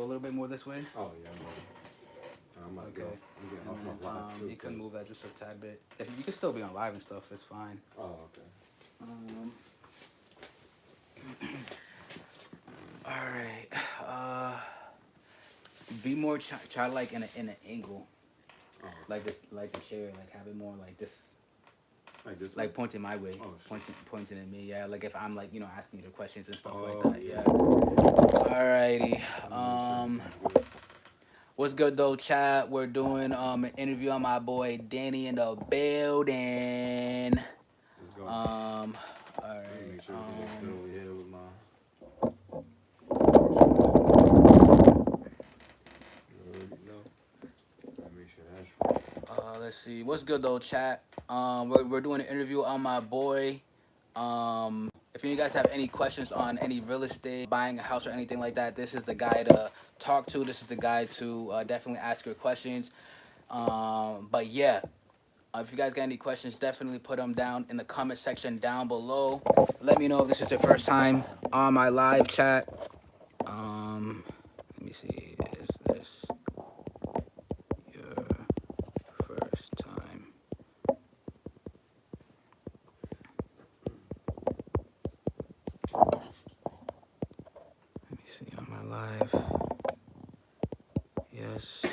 Go a little bit more this way. Oh yeah, I'm about to Okay. go. I'm getting And off then my live too. you can 'Cause move that just a tad bit. If you can still be on live and stuff, it's fine. oh okay. Um, all right. Uh, be more childlike in an angle, Oh like okay. this, like the chair, like have it more like this, Like this way. like pointing my way, Oh shit. pointing at me. Yeah, like if I'm like asking you the questions and stuff like Oh that. yeah. Yeah. Alrighty. Let me make sure Um, everything's good. what's good though, chat? We're doing an interview on my boy Danny in the building. Let's go. All Let me right. make sure everything looks good over here with my. You already know. Let me make sure that's right. Let's see. What's good though, chat? We're doing an interview on my boy. If you guys have any questions on any real estate, buying a house or anything like that, this is the guy to talk to. This is the guy to definitely ask your questions. But yeah, if you guys got any questions, definitely put them down in the comment section down below. Let me know if this is your first time on my live chat. Let me see. Is this your first time? Let me see on my live. Yes.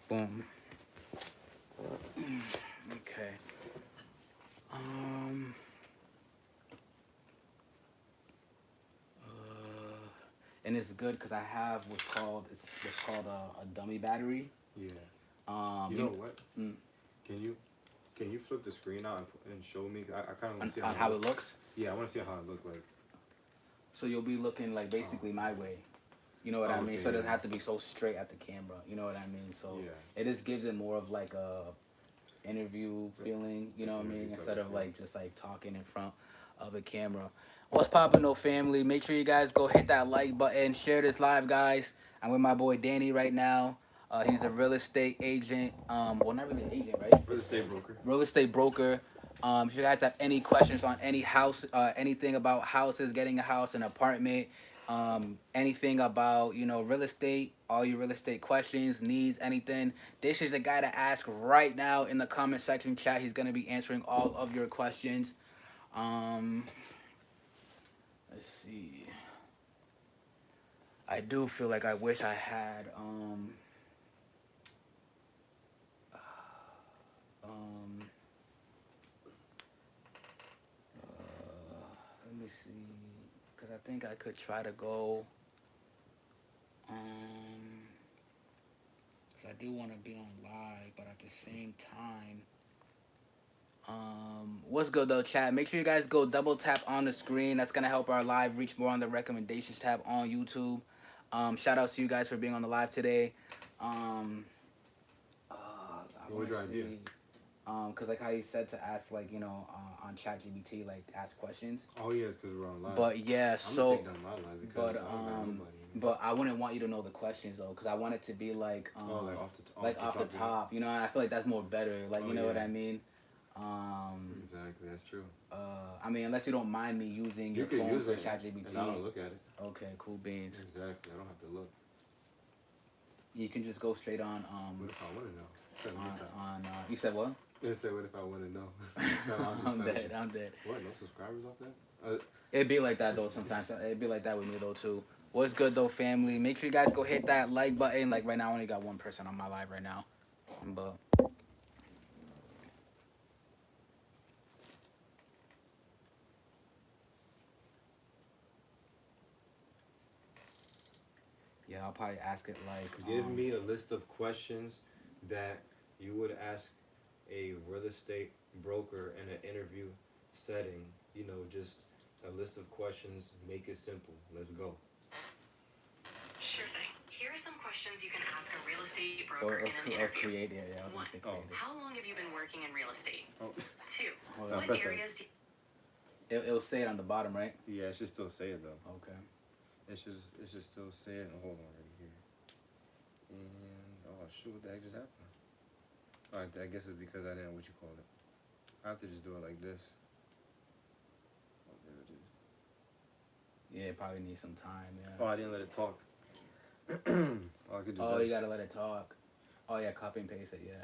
Boom. Okay. Um. And it's good because I have what's called a dummy battery. Yeah. You know what? Mm, Can you can you flip the screen out and show me? I kind of want to see on how it how it looks. looks. Yeah, I want to see how it look like. So you'll be looking like Oh. basically my way. You know what I Oh, mean? okay. So it Yeah. doesn't have to be so straight at the camera. You know what I mean? So Yeah. it just gives it more of like a interview feeling. You know what I Interview mean? type Instead of of feel. like just like talking in front of the camera. What's poppin' though, family? Make sure you guys go hit that like button, share this live, guys. I'm with my boy Danny right now. He's a real estate agent. Well, not really an agent, right? Real estate broker. Real estate broker. If you guys have any questions on any house, anything about houses, getting a house, an apartment, anything about real estate, all your real estate questions, needs, anything, this is the guy to ask right now in the comment section chat. He's gonna be answering all of your questions. Um, let's see. I do feel like I wish I had um let me see, because I think I could try to go. Um, 'Cause I do want to be on live, but at the same time, what's good though, chat? Make sure you guys go double tap on the screen. That's gonna help our live reach more on the recommendations tab on YouTube. Shout out to you guys for being on the live today. Um, I What was want to your idea? see. Cause like how you said to ask like on ChatGPT like ask questions. Oh yeah, it's because we're on live. But yeah, I'm gonna so take down my live because but I don't got nobody. but I wouldn't want you to know the questions though, cause I want it to be Oh, like like off the yeah. top. And I feel like that's more better. Like Oh you know what yeah. I mean. Um, Exactly, that's true. I mean unless you don't mind me using You your can phone use for it, ChatGPT. and I don't look at it. Okay, cool beans. Exactly, I don't have to look. You can just go straight What if I want to know? Tell me this time. on you said what? They say, what if I want to know? No, I'm just I'm playing. dead. I'm dead. What? No subscribers off that? It'd be like that though sometimes. It'd be like that with me though too. What's good though, family? Make sure you guys go hit that like button. Like right now, I only got one person on my live right now, but yeah, I'll probably ask it like. Give me a list of questions that you would ask a real estate broker in an interview setting. You know, just a list of questions. Make it simple. Let's go. Sure thing. Here are some questions you can ask a real estate Or, broker in an or interview. create it. Yeah, I was gonna One, say create it. how long have you been working in real estate? Oh, Two, Hold No, on. what press areas X. do It'll say it on the bottom, right? yeah, it should still say it though. Okay. It should still say it. Hold on right here. And oh shoot, what the heck just happened? I guess it's because I didn't what you call it. I have to just do it like this. Oh, there it is. Yeah, probably need some time. Oh, Yeah. I didn't let it talk. Oh, I could do Oh, you this. gotta let it talk. Oh yeah, copy and paste it. Yeah.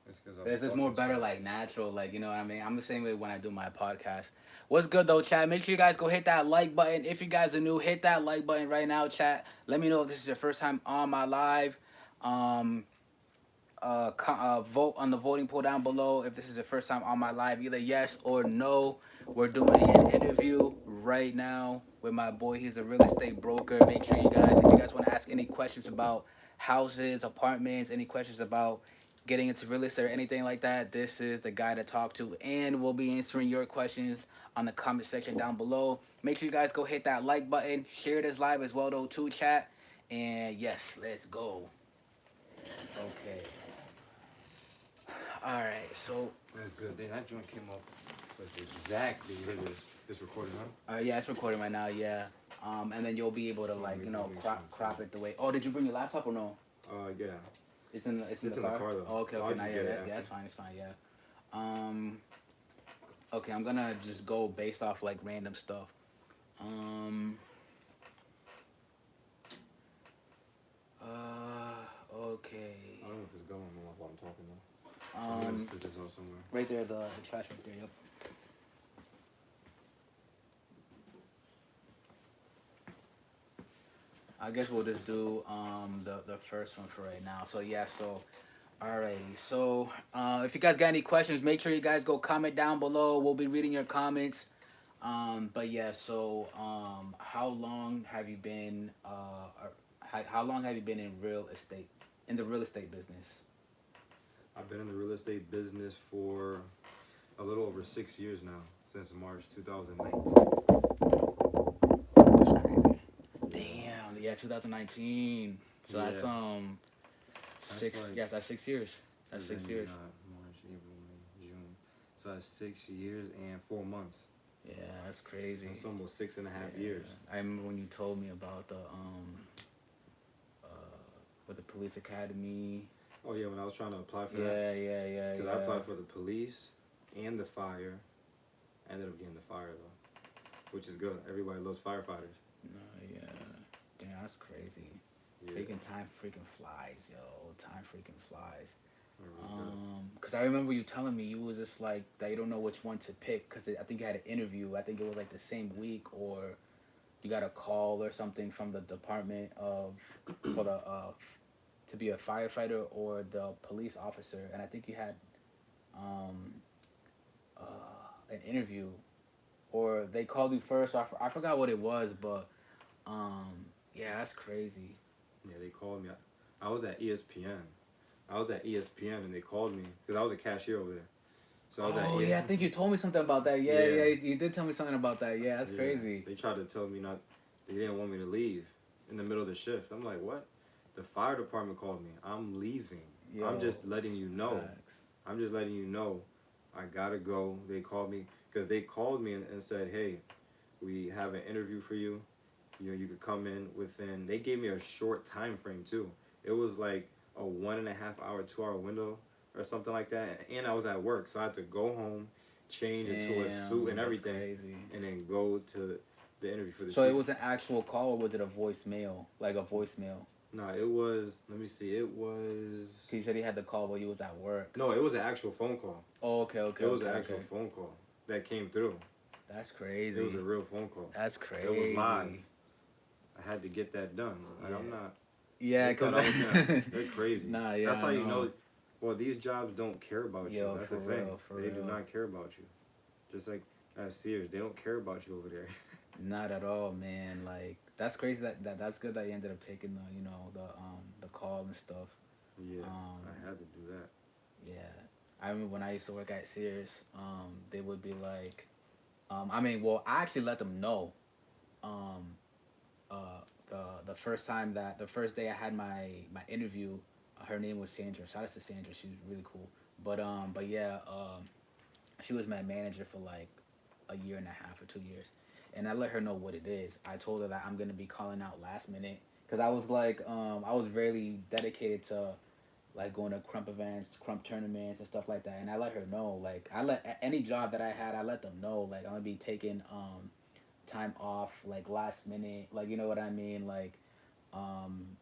It's because I was This is more talking better, stuff. like natural, like you know what I mean. I'm the same way when I do my podcast. What's good though, chat? Make sure you guys go hit that like button. If you guys are new, hit that like button right now, chat. Let me know if this is your first time on my live. Um, Vote on the voting poll down below if this is your first time on my live, either yes or no. We're doing an interview right now with my boy. He's a real estate broker. Make sure you guys, if you guys want to ask any questions about houses, apartments, any questions about getting into real estate or anything like that, this is the guy to talk to, and we'll be answering your questions on the comment section down below. Make sure you guys go hit that like button, share this live as well though too, chat. And yes, let's go. Okay. All right, so That's good. Then that joint came up with exactly what it is. It's recorded, huh? yeah, it's recording right now. Yeah, and then you'll be able to like crop it the way. Oh, did you bring your laptop or no? Yeah. It's in the in the car. car, though. Oh, okay, So I'll okay, just now get it yeah, after. yeah, it's fine, it's fine. Yeah. Um, okay, I'm gonna just go based off like random stuff. Um. Okay. I don't know what this going on while I'm talking though. I'm gonna stick this out somewhere. Right there, the trash right there. Yep. I guess we'll just do the first one for right now. So yeah, so alrighty. So if you guys got any questions, make sure you guys go comment down below. We'll be reading your comments. But yeah, so how long have you been how long have you been in real estate in the real estate business? I've been in the real estate business for a little over 6 years now, since March 2019. That's crazy. Damn. Yeah, 2019. So that's Yeah. six. That's like Yeah, that's 6 years. That's 6 years. March, April, May, June. So that's 6 years and 4 months. Yeah, that's crazy. That's almost 6.5 Yeah. years. I remember when you told me about the with the police academy. Oh yeah, when I was trying to apply for Yeah, that, yeah. because I applied for the police and the fire. I ended up getting the fire though, which is good. Everybody loves firefighters. No, yeah. Damn, that's crazy. Yeah. Freaking time freaking flies, yo. Time freaking flies. Really Cause I remember you telling me you was just like that you don't know which one to pick. Cause I think you had an interview. I think it was like the same week, or you got a call or something from the department of for the to be a firefighter or the police officer. And I think you had um an interview, or they called you first. I forgot what it was, but yeah, that's crazy. Yeah, they called me. I was at ESPN. I was at ESPN and they called me because I was a cashier over there. So I was Oh at yeah, I think you told me something about that. Yeah, Yeah. you did tell me something about that. Yeah, that's Yeah. crazy. They tried to tell me not. They didn't want me to leave in the middle of the shift. I'm like, what? The fire department called me. I'm leaving. Yo, I'm just letting you know. facts. I'm just letting you know. I gotta go. They called me because they called me and said, hey, we have an interview for you. You know, you could come in within. They gave me a short time frame too. It was like a 1.5 hour, 2 hour window or something like that. And I was at work, so I had to go home, change into a suit and that's everything, crazy. and then go to the interview for the. So it was an actual call, or was it a voicemail? Like a voicemail? No, it was. Let me see. It was. He said he had the call while he was at work. No, it was an actual phone call. Oh, okay. It was okay, an actual okay. phone call that came through. That's crazy. It was a real phone call. That's crazy. It was live. I had to get that done. Like, Yeah. I'm not. Yeah, They because thought I was gonna- they're crazy. Nah, yeah. That's how I you know. Well, these jobs don't care about Yo, you. That's for the thing. real, for They do real. not care about you. Just like Sears, they don't care about you over there. Not at all, man. Like that's crazy. That's good that you ended up taking the call and stuff. Yeah, Um, I had to do that. Yeah, I remember when I used to work at Sears. They would be like, well, I actually let them know. Um, the first time the first day I had my interview, her name was Sandra. Shout out to Sandra. She was really cool. But yeah, she was my manager for like a year and a half or 2 years, and I let her know what it is. I told her that I'm gonna be calling out last minute because I was like, I was really dedicated to like going to crump events, crump tournaments, and stuff like that. And I let her know, like I let any job that I had, I let them know, like I'm gonna be taking time off, like last minute, like you know what I mean, like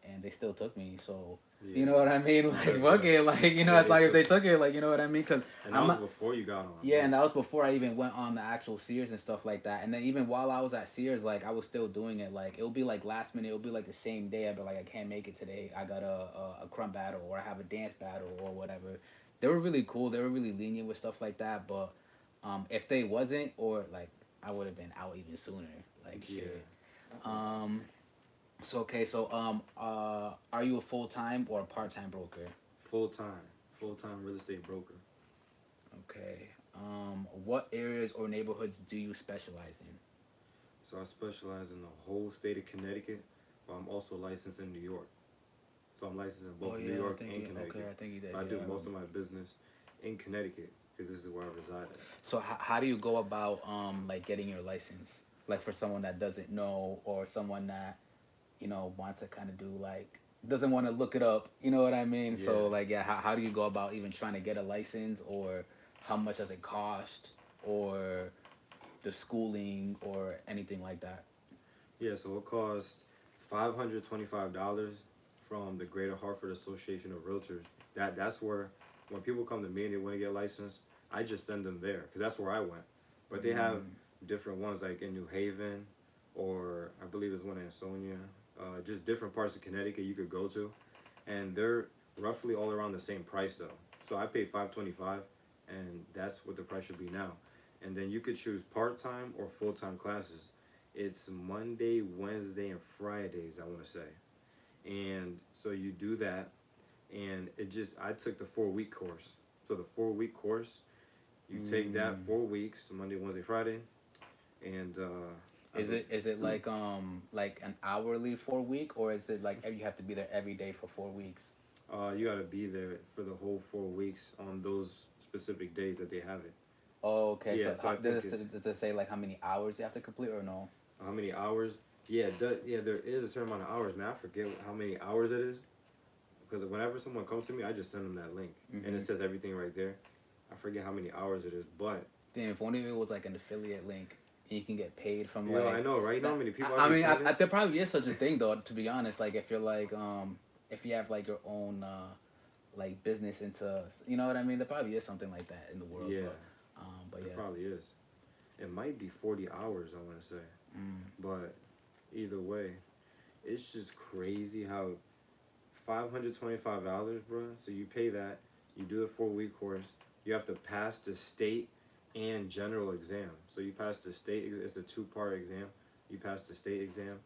and they still took me. So you know Yeah, what I mean, like that's fuck good. it, like you know, Yeah, it's they like if still they took. took it, like you know what I mean, because And that I'm was not. before you got on, Yeah, bro. and that was before I even went on the actual Sears and stuff like that. And then even while I was at Sears, like I was still doing it. Like it would be like last minute. It would be like the same day. I'd be like, I can't make it today. I got a crumb battle or I have a dance battle or whatever. They were really cool. They were really lenient with stuff like that. But if they wasn't, or like I would have been out even sooner. Like Yeah, shit. Um. So okay. So are you a full time or a part time broker? full time, full time real estate broker. Okay. What areas or neighborhoods do you specialize in? So I specialize in the whole state of Connecticut, but I'm also licensed in New York. So I'm licensed in Oh both New yeah, I York think and you. Okay, Connecticut. I think you did. But I Yeah, do I most remember. of my business in Connecticut because this is where I reside at. So how do you go about like getting your license? Like for someone that doesn't know or someone that wants to kind of do like doesn't want to look it up. You know what I mean? Yeah. So like yeah, how do you go about even trying to get a license or how much does it cost or the schooling or anything like that? Yeah, so it costs $525 from the Greater Hartford Association of Realtors. That's where when people come to me and they want to get licensed, I just send them there because that's where I went. But they have Mm, different ones like in New Haven, or I believe there's one in Ansonia. Just different parts of Connecticut you could go to, and they're roughly all around the same price though. So I paid $525, and that's what the price should be now. And then you could choose part time or full time classes. It's Monday, Wednesday, and Fridays, I want to say. And so you do that, and I took the 4 week course. So the 4 week course, you take that mm. 4 weeks, Monday, Wednesday, Friday, and I Is believe it like an hourly 4 week or is it like you have to be there every day for 4 weeks? you got to be there for the whole 4 weeks on those specific days that they have it. Oh, okay. Yeah, So so I think it's does it say like how many hours you have to complete or no? how many hours. Yeah, yeah, there is a certain amount of hours, man. I forget how many hours it is because whenever someone comes to me, I just send them that link, and it Mm-hmm. says everything right there. I forget how many hours it is, but Damn, if only it was like an affiliate link and you can get paid from yo, I like know, right? You know how that. many people I I be mean, sending? there probably is such a thing though. To be honest, like if you're like if you have like your own like business into you know what I mean, there probably is something like that in the world. Yeah, But it yeah. probably is. It might be 40 hours. I want to say, Mm. but either way, it's just crazy how $525, bro. So you pay that, you do a 4 week course, you have to pass the state and general exam. So you pass the state, it's a two-part exam. You pass the state exam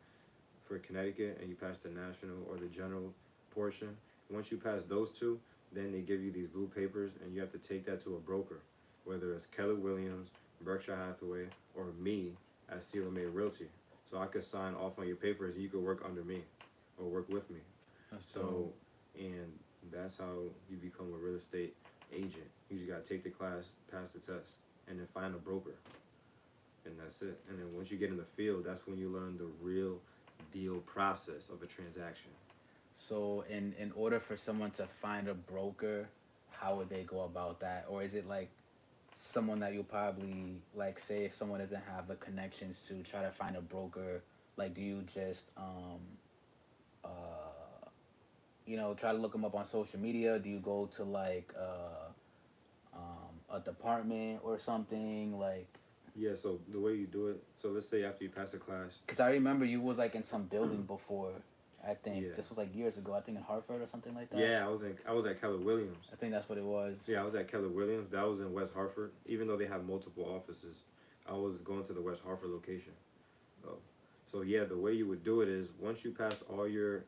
for Connecticut, and you pass the national or the general portion. Once you pass those two, then they give you these blue papers, and you have to take that to a broker, whether it's Keller Williams, Berkshire Hathaway, or me at Seal May Realty. So I could sign off on your papers, and you could work under me or work with me. That's So, dope. and that's how you become a real estate agent. You just gotta take the class, pass the test, and then find a broker, and that's it. And then once you get in the field, that's when you learn the real deal process of a transaction. So in order for someone to find a broker, how would they go about that? Or is it like someone that you'll probably like say if someone doesn't have the connections to try to find a broker, like do you just uh try to look them up on social media? Do you go to like a department or something like? Yeah. So the way you do it. So let's say after you pass a class. Because I remember you was like in some building before. I think Yeah. this was like years ago. I think in Hartford or something like that. Yeah. I was at Keller Williams. I think that's what it was. Yeah, I was at Keller Williams. That was in West Hartford. Even though they have multiple offices, I was going to the West Hartford location. Oh. So yeah, the way you would do it is once you pass all your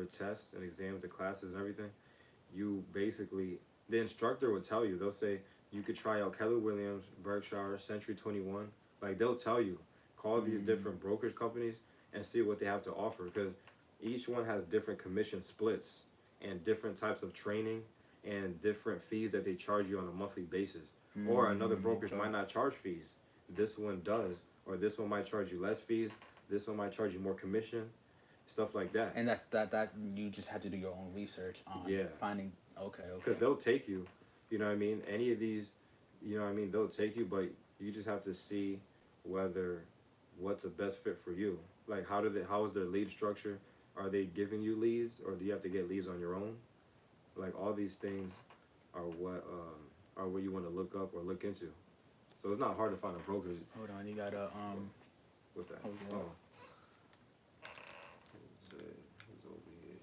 tests and exams, the classes and everything, you basically the instructor will tell you. They'll say you could try out Keller Williams, Berkshire, Century 21. Like they'll tell you, call these Mm, different brokerage companies and see what they have to offer because each one has different commission splits and different types of training and different fees that they charge you on a monthly basis. Or another brokerage okay. might not charge fees. This one does, or this one might charge you less fees. This one might charge you more commission. stuff like that. And that you just have to do your own research on Yeah, finding. Okay, because okay. they'll take you. You know what I mean? Any of these, you know what I mean? They'll take you, but you just have to see whether what's the best fit for you. Like how is their lead structure? Are they giving you leads, or do you have to get leads on your own? Like all these things are what you want to look up or look into. So it's not hard to find a broker. Hold on, you gotta What's that? hold Oh, on. who's over here?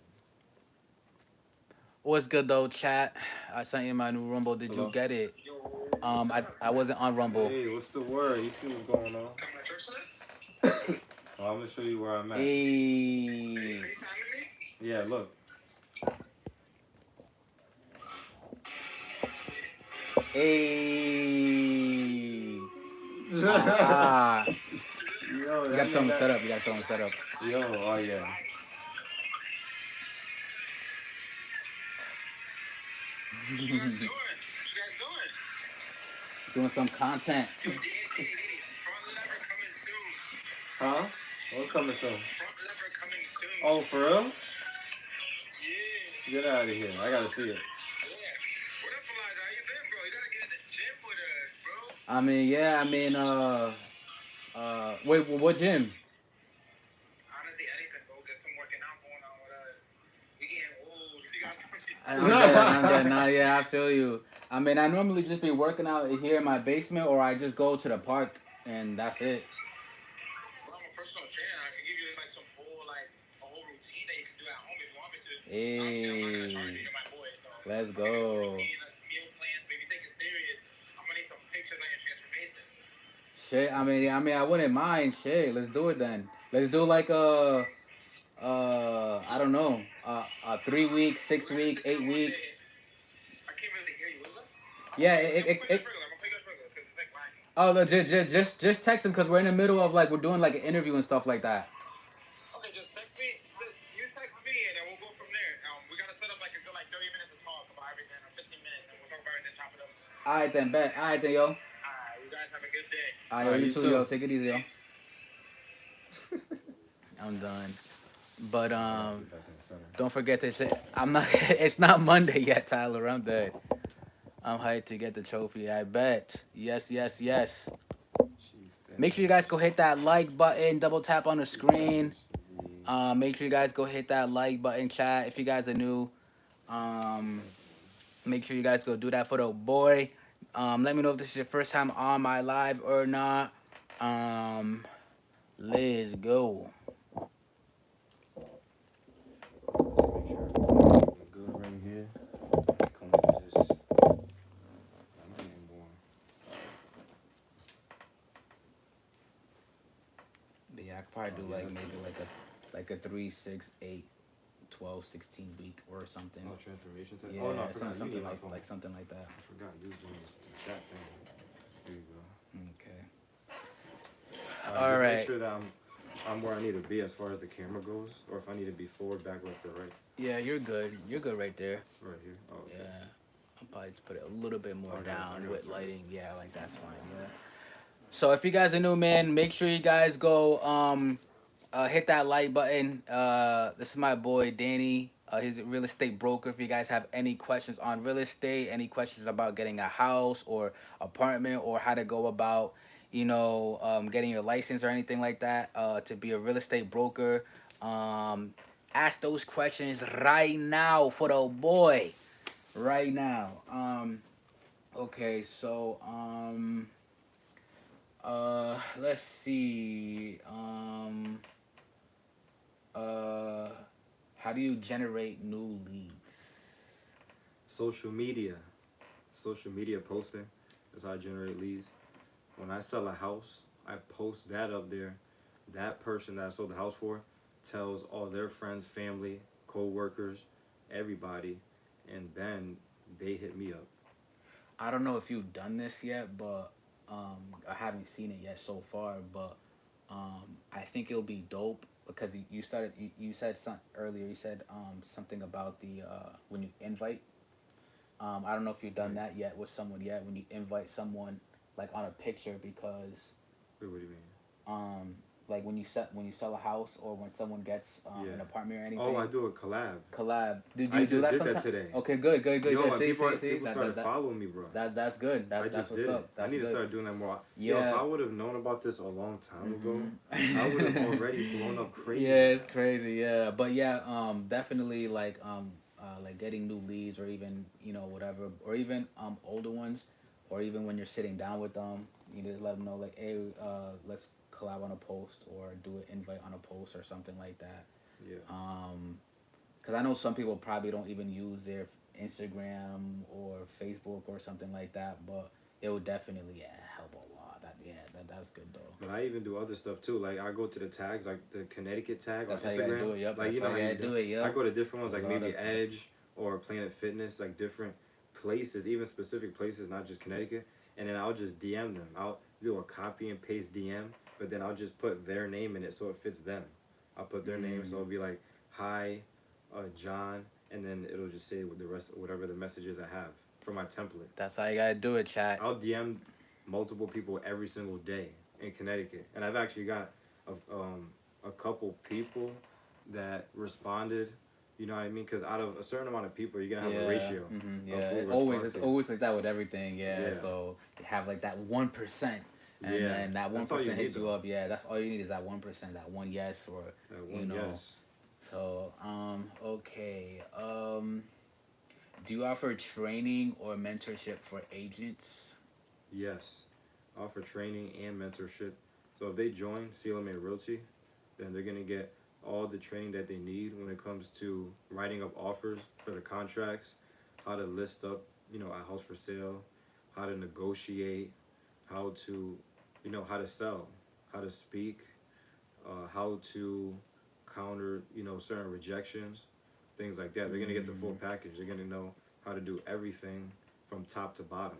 What's good though, chat? I sent you my new Rumble. Did you Hello. get it? I wasn't on Rumble. Hey, what's the word? You see what's going on? Oh, I'm gonna show you where I'm at. Hey, Yeah, look. hey. Ah, Yo, you that gotta show man him the got. setup. You gotta show him the setup. Yo, oh yeah. Doing some content. Huh? What's coming soon? Oh, for real? Get out of here. I gotta see it. I mean, yeah. I mean, wait, what gym? I'm dead. Nah, yeah, I feel you. I mean, I normally just be working out here in my basement, or I just go to the park, and that's it. Hey, let's go. Shit, I wouldn't mind. Shit, let's do it then. Let's do like I don't know, a 3 week, 6 week, 8 week. Yeah, oh, legit, just text him because we're in the middle of like we're doing like an interview and stuff like that. All right then, bet. All right then, yo. All right, All yo, right, you you too, yo. too. Take it easy, yo. I'm done. But I gotta put it back in the center. don't forget to say I'm not. It's not Monday yet, Tyler. I'm dead. I'm hyped to get the trophy. I bet. Yes, yes, yes. She Make sure you guys go finished. hit that like button. Double tap on the She screen. finished the. Make sure you guys go hit that like button, chat. If you guys are new, um, make sure you guys go do that for the boy. Let me know if this is your first time on my live or not. Um, let's go. Just make sure everything's good right here. Comes to this. I'm not even born. But yeah, I could probably Oh do yeah, like that's the maybe one. like a 3, 6, 8, 12, 16 week or something. Oh, transformation test. Oh no, I Yeah, forgot. You something need my phone. like something like that. I forgot you was doing the chat thing. There you go. Okay. All right, All just make right. sure that I'm where I need to be as far as the camera goes, or if I need to be forward, back, left, or right. Yeah, you're good. You're good right there. Right here. Oh, okay. Yeah. I'll probably just put it a little bit more I down gotta with turn this. lighting. Yeah, like that's fine. Yeah. So if you guys are new, man, make sure you guys go hit that like button. This is my boy Danny. He's a real estate broker. If you guys have any questions on real estate, any questions about getting a house or apartment, or how to go about, getting your license or anything like that, to be a real estate broker, ask those questions right now for the boy. Right now. Okay, so let's see. Uh, how do you generate new leads? Social media. Social media posting is how I generate leads. When I sell a house, I post that up there. That person that I sold the house for tells all their friends, family, co-workers, everybody, and then they hit me up. I don't know if you've done this yet, but I haven't seen it yet so far. But I think it'll be dope because you said something earlier. You said something about the when you invite. I don't know if you've done Right. that yet with someone yet. When you invite someone like on a picture, because Wait, what do you mean? um like when you sell a house or when someone gets Yeah. an apartment or Oh, I anything? do a collab. Collab. Do I you do just that did that sometimes? today. Okay, good, good, good, Yo, good. and See, see, see. people started following me, bro. That's good. I That's just what's did it. up. I That's need to good. start doing that more. Yo, if Yeah. I would have known about this a long time ago, I would have Mhm. already blown up Yeah, crazy, it's bro. crazy. Yeah, but yeah, definitely like getting new leads or even whatever or even older ones, or even when you're sitting down with them, you need to let them know like, hey, let's collab on a post or do an invite on a post or something like that. Yeah. Um, because I know some people probably don't even use their Instagram or Facebook or something like that, but it would definitely help a lot. That's good though. But I even do other stuff too. Like I go to the tags, like the Connecticut tag on That's how you gotta Instagram. do it. Yep, Like that's you how know you how you gotta do. do it. I Yep. go to different ones, There's like a lot maybe of Edge or Planet Fitness, like different places, even specific places, not just Connecticut. And then I'll just DM them. I'll do a copy and paste DM, but then I'll just put their name in it so it fits them. I'll put their name, so mm, it'll be like, "Hi, John," and then it'll just say with the rest, whatever the messages I have for my template. that's how you gotta do it, chat. I'll DM multiple people every single day in Connecticut, and I've actually got a couple people that responded. You know what I mean? Because out of a certain amount of people, you're gonna have a Yeah, ratio of yeah. who It always responds it's to you. always like that with everything. Yeah. Yeah, So you have like that 1%, and yeah. then that one That's all you percent need hits you though. up. Yeah, that's all you need is that 1%, that one yes, or That you one, know. yes, So okay. Do you offer training or mentorship for agents? yes. Offer training and mentorship. So if they join CLMA Realty, then they're gonna get all the training that they need when it comes to writing up offers for the contracts, how to list up, a house for sale, how to negotiate, how to, how to sell, how to speak, how to counter, certain rejections, things like that. They're gonna get the full Mm, package. They're gonna know how to do everything from top to bottom,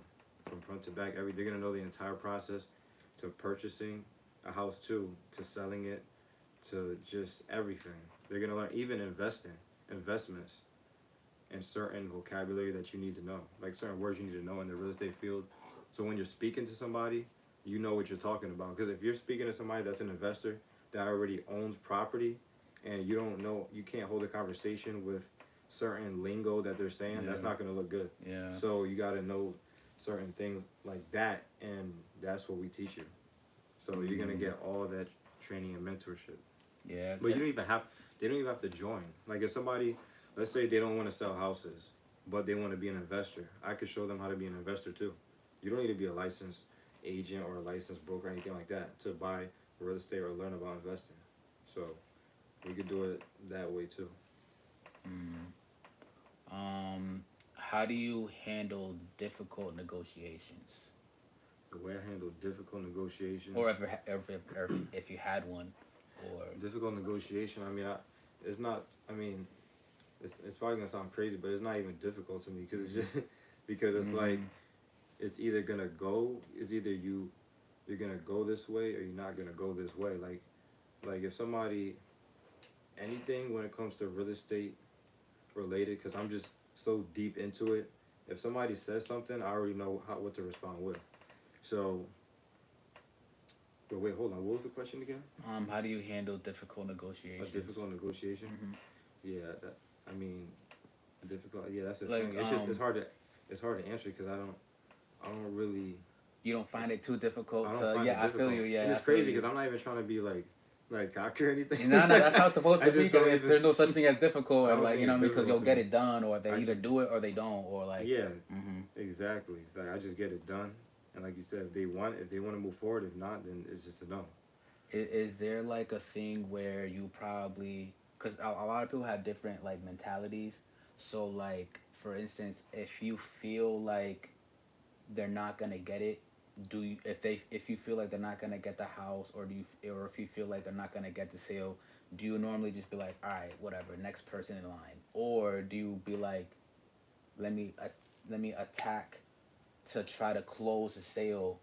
from front to back. They're gonna know the entire process to purchasing a house to selling it to just everything. They're gonna learn even investments, and certain vocabulary that you need to know, like certain words you need to know in the real estate field. So when you're speaking to somebody, you know what you're talking about. Because if you're speaking to somebody that's an investor that already owns property, and you don't know, you can't hold a conversation with certain lingo that they're saying, that's yeah. not gonna look good. Yeah. So you gotta know certain things like that, and that's what we teach you. So you're gonna Mm, get all that training and mentorship. yeah. But they don't even have to join. Like if somebody, let's say they don't want to sell houses, but they want to be an investor, I could show them how to be an investor too. You don't need to be a licensed agent or a licensed broker or anything like that to buy real estate or learn about investing. So we could do it that way too. Mm. How do you handle difficult negotiations, The way I handle difficult negotiations, or if you had one, or difficult negotiation. I mean, it's not. I mean, it's probably gonna sound crazy, but it's not even difficult to me because it's just because it's like mm-hmm. it's either gonna go. It's either you're gonna go this way or you're not gonna go this way. Like if somebody anything when it comes to real estate related, because I'm just so deep into it. If somebody says something, I already know what to respond with. So, but wait, hold on. What was the question again? How do you handle difficult A negotiations? difficult negotiation? Hmm. Yeah, I mean, difficult. Yeah, that's the thing. Like It's hard to answer because I don't really you don't find it too I difficult don't to find it yeah, I feel difficult. you, And yeah, it's I feel crazy you. because I'm not even trying to be like cocky or anything. No, no, that's how it's supposed I to be. just don't Because even. there's no such thing as difficult, I and don't like think it's because you'll difficult to get me. it done, or they I either just do it or they don't, or like. yeah, Hmm. exactly. It's like I just get it done, and like you said, if they want to move forward. If not, then it's just a no. Is there like a thing where you probably because a lot of people have different like mentalities, so like for instance, if you feel like they're not gonna get it, do you if you feel like they're not gonna get the house, or do you or if you feel like they're not gonna get the sale, do you normally just be like, all right, whatever, next person in line, or do you be like, let me let me attack to try to close the sale,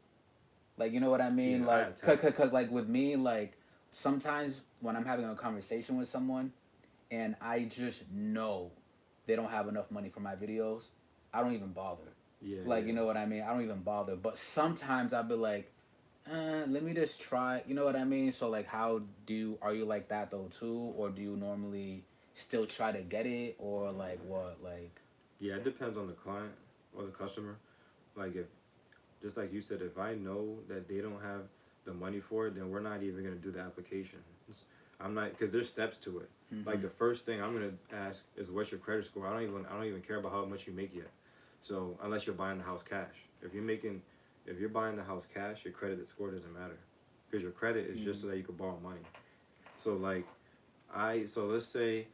like, you know what I Yeah, mean? I Like, attack. cause like with me, like sometimes when I'm having a conversation with someone and I just know they don't have enough money for my videos, I don't even bother. Yeah, Like, you yeah, know what I mean? I don't even bother. But sometimes I'll be like, Let me just try. You know what I mean? So like, how do are you like that though too, or do you normally still try to get it, or like what? Like, Yeah, it depends on the client or the customer. Like if just like you said, if I know that they don't have the money for it, then we're not even gonna do the application. I'm not because there's steps to it. Like mm-hmm, the first thing I'm gonna ask is what's your credit score. I don't even care about how much you make yet. So unless you're buying the house cash, if you're buying the house cash, your credit score doesn't matter because your credit is just mm. so that you could borrow money. So like so let's say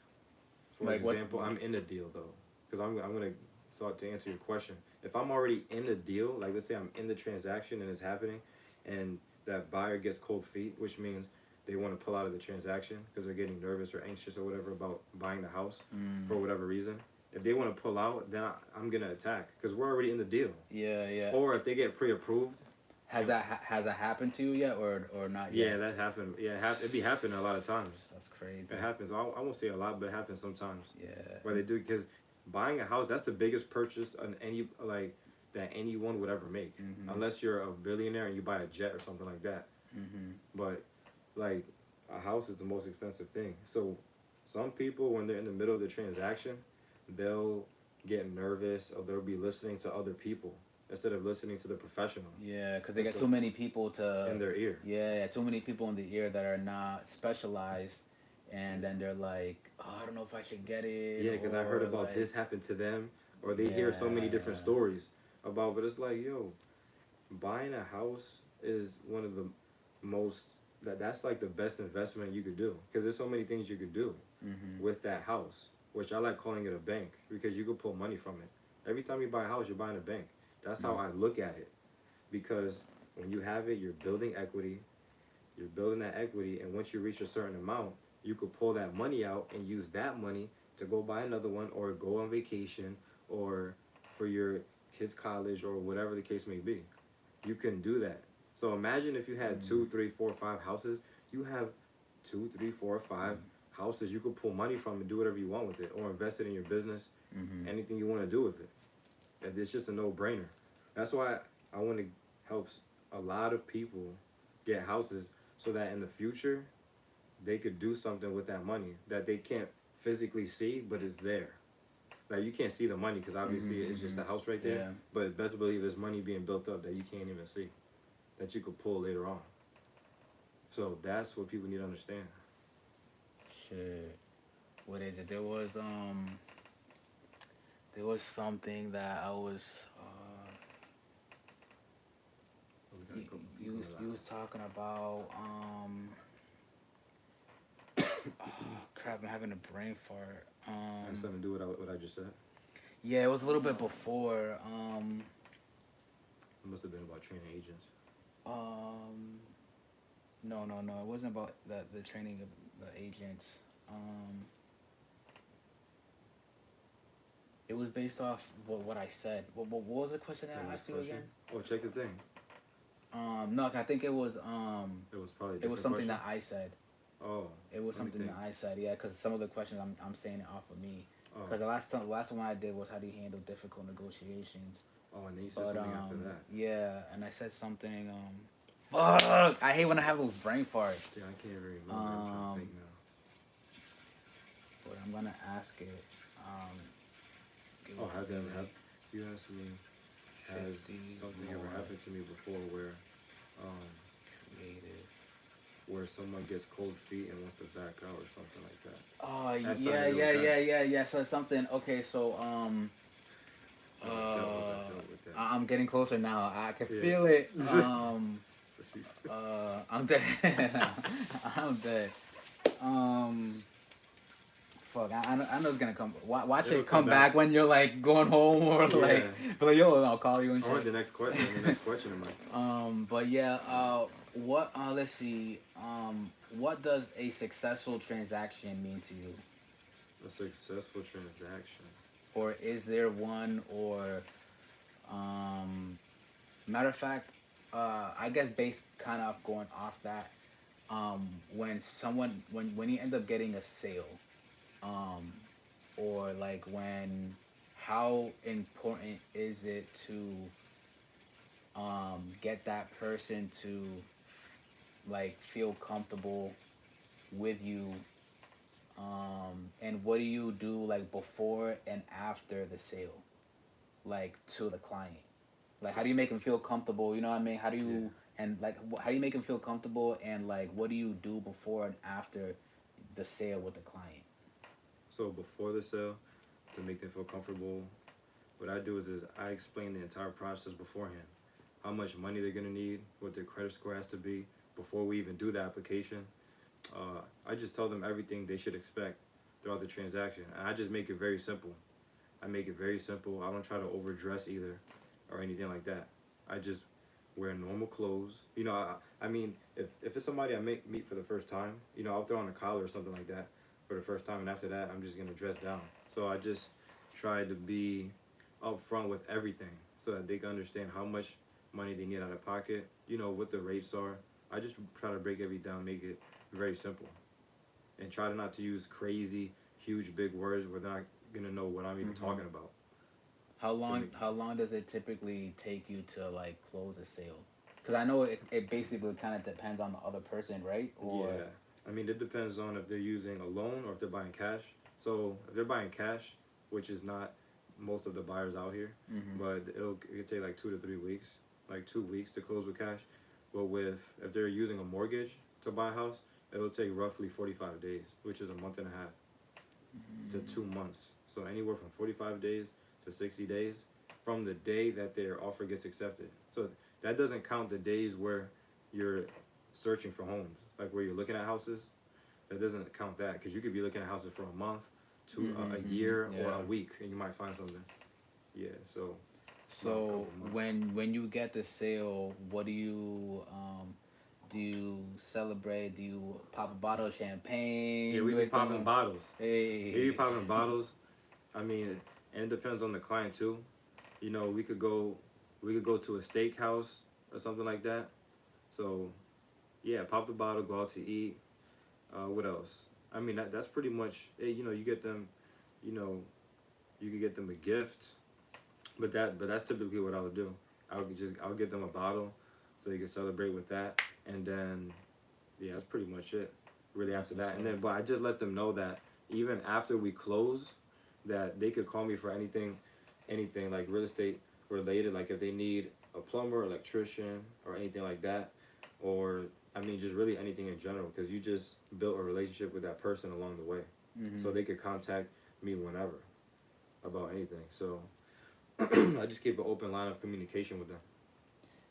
for Like what? example, I'm in a deal though, because I'm gonna so to answer your question, if I'm already in the deal, like let's say I'm in the transaction and it's happening, and that buyer gets cold feet, which means they want to pull out of the transaction because they're getting nervous or anxious or whatever about buying the house Mm. for whatever reason. If they want to pull out, then I'm gonna attack because we're already in the deal. Yeah, yeah. Or if they get pre-approved, Has and has that happened to you yet, or not yeah, yet? that happened. Yeah, it be happening a lot of times. That's crazy. It happens. I won't say a lot, but it happens sometimes. Yeah. Where they do because buying a house that's the biggest purchase on any like that anyone would ever make, Mm-hmm. unless you're a billionaire and you buy a jet or something like that. Mm-hmm. But like a house is the most expensive thing. So some people when they're in the middle of the transaction, they'll get nervous or they'll be listening to other people instead of listening to the professional Yeah, because they got too many people in to. their ear. Yeah, too many people in the ear that are not specialized, and then they're like, oh, I don't know if I should get it, Yeah, because I heard or about like, this happened to them, or they hear so many different yeah. stories about. But it's like, yo, buying a house is one of the most that's like the best investment you could do because there's so many things you could do Mm-hmm. with that house, which I like calling it a bank because you could pull money from it. Every time you buy a house, you're buying a bank. That's how I look at it because when you have it, you're building equity. You're building that equity, and once you reach a certain amount, you could pull that money out and use that money to go buy another one or go on vacation or for your kids' college or whatever the case may be. You can do that. So imagine if you had Mm-hmm. 2, 3, 4, 5 houses. You have 2, 3, 4, 5 houses you could pull money from and do whatever you want with it or invest it in your business, Mm-hmm. anything you want to do with it. And it's just a no-brainer. That's why I want to help a lot of people get houses so that in the future they could do something with that money that they can't physically see but it's there. Like you can't see the money because obviously Mm-hmm. it's just Mm-hmm. a house right there. Yeah. But best believe there's money being built up that you can't even see, that you could pull later on. So that's what people need to understand. Shit. What is it? There was something that I was We you, gotta go. you was talking about crap, I'm having a brain fart. Has something to do with what I just said. Yeah, it was a little bit before. It must have been about training agents. Um, no, it wasn't about the training of the agents. Um, it was based off what I said. What was the question that The I next asked you question. again? Oh, check the thing. No, I think It was probably a it was different something question. that I said. Oh, It was let me something think. that I said. Yeah, because some of the questions I'm saying it off of me. Oh, Because the last one I did was how do you handle difficult negotiations. oh, and then you said But something after that. yeah, and I said something. Fuck! I hate when I have those brain farts. See, I can't even remember. I'm trying to think now. But I'm gonna ask it. Give Oh, it has a that ever minute. happened? You asked me, has 50 something ever more happened to me before um, creative. where someone gets cold feet and wants to back out or something like that? Oh That's yeah, something to do with that. yeah. So something. Okay, so Oh, I dealt with that. I'm getting closer now. I can Yeah. feel it. So she's, I'm dead. I'm dead. Um, fuck. I know it's gonna come. Watch It'll it come back back. when you're like going home or like, Yeah. but like, yo, I'll call you and I want shit. the next question. The next question in mind. But yeah. What? Let's see. What does a successful transaction mean to you? A successful transaction. Or is there one? Or matter of fact, I guess based kind of going off that, when someone when you end up getting a sale, um, or like how important is it to get that person to like feel comfortable with you, and what do you do like before and after the sale, like to the client? Like, how do you make them feel comfortable? You know what I mean? How do Yeah. you and like how do you make them feel comfortable, and like what do you do before and after the sale with the client? So before the sale, to make them feel comfortable, what I do is I explain the entire process beforehand. How much money they're gonna need, what their credit score has to be before we even do the application. I just tell them everything they should expect throughout the transaction, and I just make it very simple. I make it very simple. I don't try to overdress either, or anything like that. I just wear normal clothes. I mean, if it's somebody I meet for the first time, I'll throw on a collar or something like that for the first time, and after that, I'm just gonna dress down. So I just try to be upfront with everything so that they can understand how much money they need out of pocket. What the rates are. I just try to break everything down, make it very simple, and try to not to use crazy, huge, big words where they're not gonna know what I'm even talking about. How long does it typically take you to like close a sale? Because I know it basically kind of depends on the other person, right? Or Yeah, I mean it depends on if they're using a loan or if they're buying cash. So if they're buying cash, which is not most of the buyers out here, but it could take like 2 to 3 weeks, like 2 weeks to close with cash. But if they're using a mortgage to buy a house, it'll take roughly 45 days, which is a month and a half to 2 months. So anywhere from 45 days to 60 days from the day that their offer gets accepted. So that doesn't count the days where you're searching for homes, like where you're looking at houses. That doesn't count that because you could be looking at houses for a month, a year, or yeah. a week, and you might find something. Yeah, so about a So couple months. when you get the sale, what do you celebrate? Do you pop a bottle of Yeah, champagne we be with popping them? bottles. We be Hey. popping bottles. I mean, and it depends on the client too. We could go to a steakhouse or something like that. So yeah, pop the bottle, go out to eat. What else? I mean, that's pretty much it. You get them. You know, you could get them a gift, but that's typically what I would do. I'll get them a bottle, so they can celebrate with that, and then yeah, that's pretty much it. Really after that, and then but I just let them know that even after we close, that they could call me for anything like real estate related, like if they need a plumber, electrician, or anything like that, or I mean just really anything in general, because you just built a relationship with that person along the way, so they could contact me whenever about anything. So I just keep an open line of communication with them.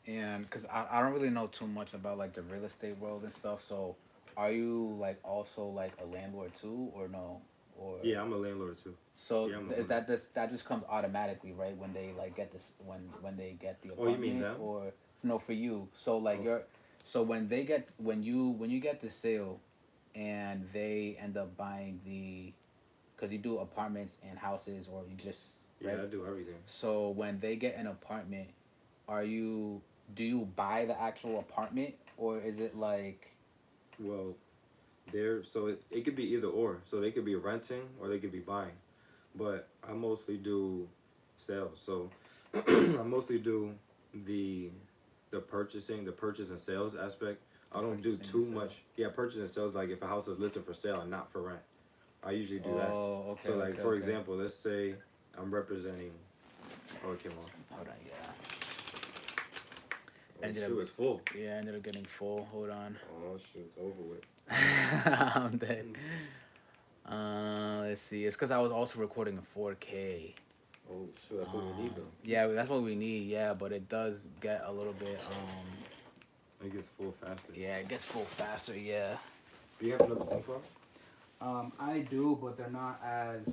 And because I don't really know too much about like the real estate world and stuff, so are you like also like a landlord too, or no? Or Yeah, I'm a landlord too. so Yeah, I'm a owner. that just comes automatically, right? When they like get this when they get the Oh, you mean apartment, them? or no, for you. So like Oh, so when you get the sale, and they end up buying the, because you do apartments and houses, or you just, yeah, right? I do everything. So when they get an apartment, are you do you buy the actual apartment, or is it like Well, it could be either or. So they could be renting or they could be buying. But I mostly do sales. So I mostly do the the purchase and sales aspect. I don't do purchasing and too sale? much. Yeah, purchase and sales, like if a house is listed for sale and not for rent. I usually do that. Oh, okay, So like okay, for okay. example, let's say I'm representing. Oh, it came on. Hold on, yeah. Oh Ended up, shoot, it's full. yeah, ended up getting full. Hold on. Oh shoot, it's over with. I'm dead. Let's see. It's because I was also recording in 4K. Oh shoot, that's what we need though. Yeah, that's what we need. Yeah, but it does get a little bit. It gets full faster. Yeah, it gets full faster. Yeah. Do you have another SIM card? I do, but they're not as.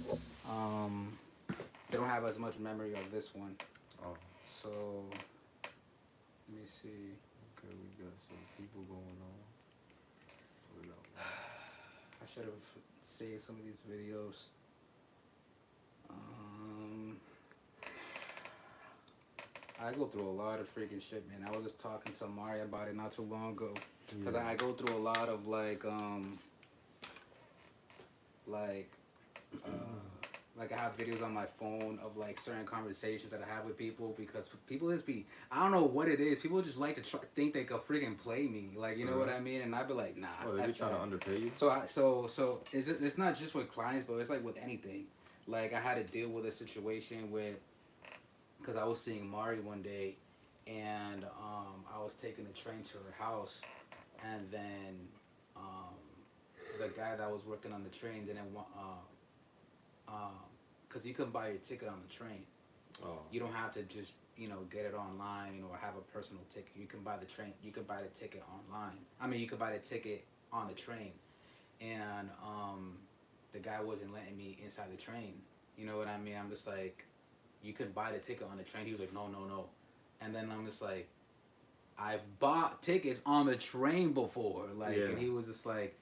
They don't have as much memory of this one. Oh, So, let me see. okay, we got some people going on. Hold up. I should have saved some of these videos. I go through a lot of freaking shit, man. I was just talking to Mari about it not too long ago, because Yeah. I go through a lot of like Like I have videos on my phone of like certain conversations that I have with people because people just be I don't know what it is. People just like to think they could freaking play me. Like you know what I mean? And I'd be like, nah. Oh, they be trying to underpay you. So it's not just with clients, but it's like with anything. Like I had to deal with a situation with because I was seeing Mari one day, and I was taking the train to her house, and then um, the guy that was working on the train didn't want because you can buy your ticket on the train. Oh. You don't have to just get it online or have a personal ticket. You can buy the train. You can buy the ticket online. I mean, you could buy the ticket on the train, and the guy wasn't letting me inside the train. You know what I mean? I'm just like, you can buy the ticket on the train. He was like, no, no, no, and then I'm just like, I've bought tickets on the train before, like, and he was just like.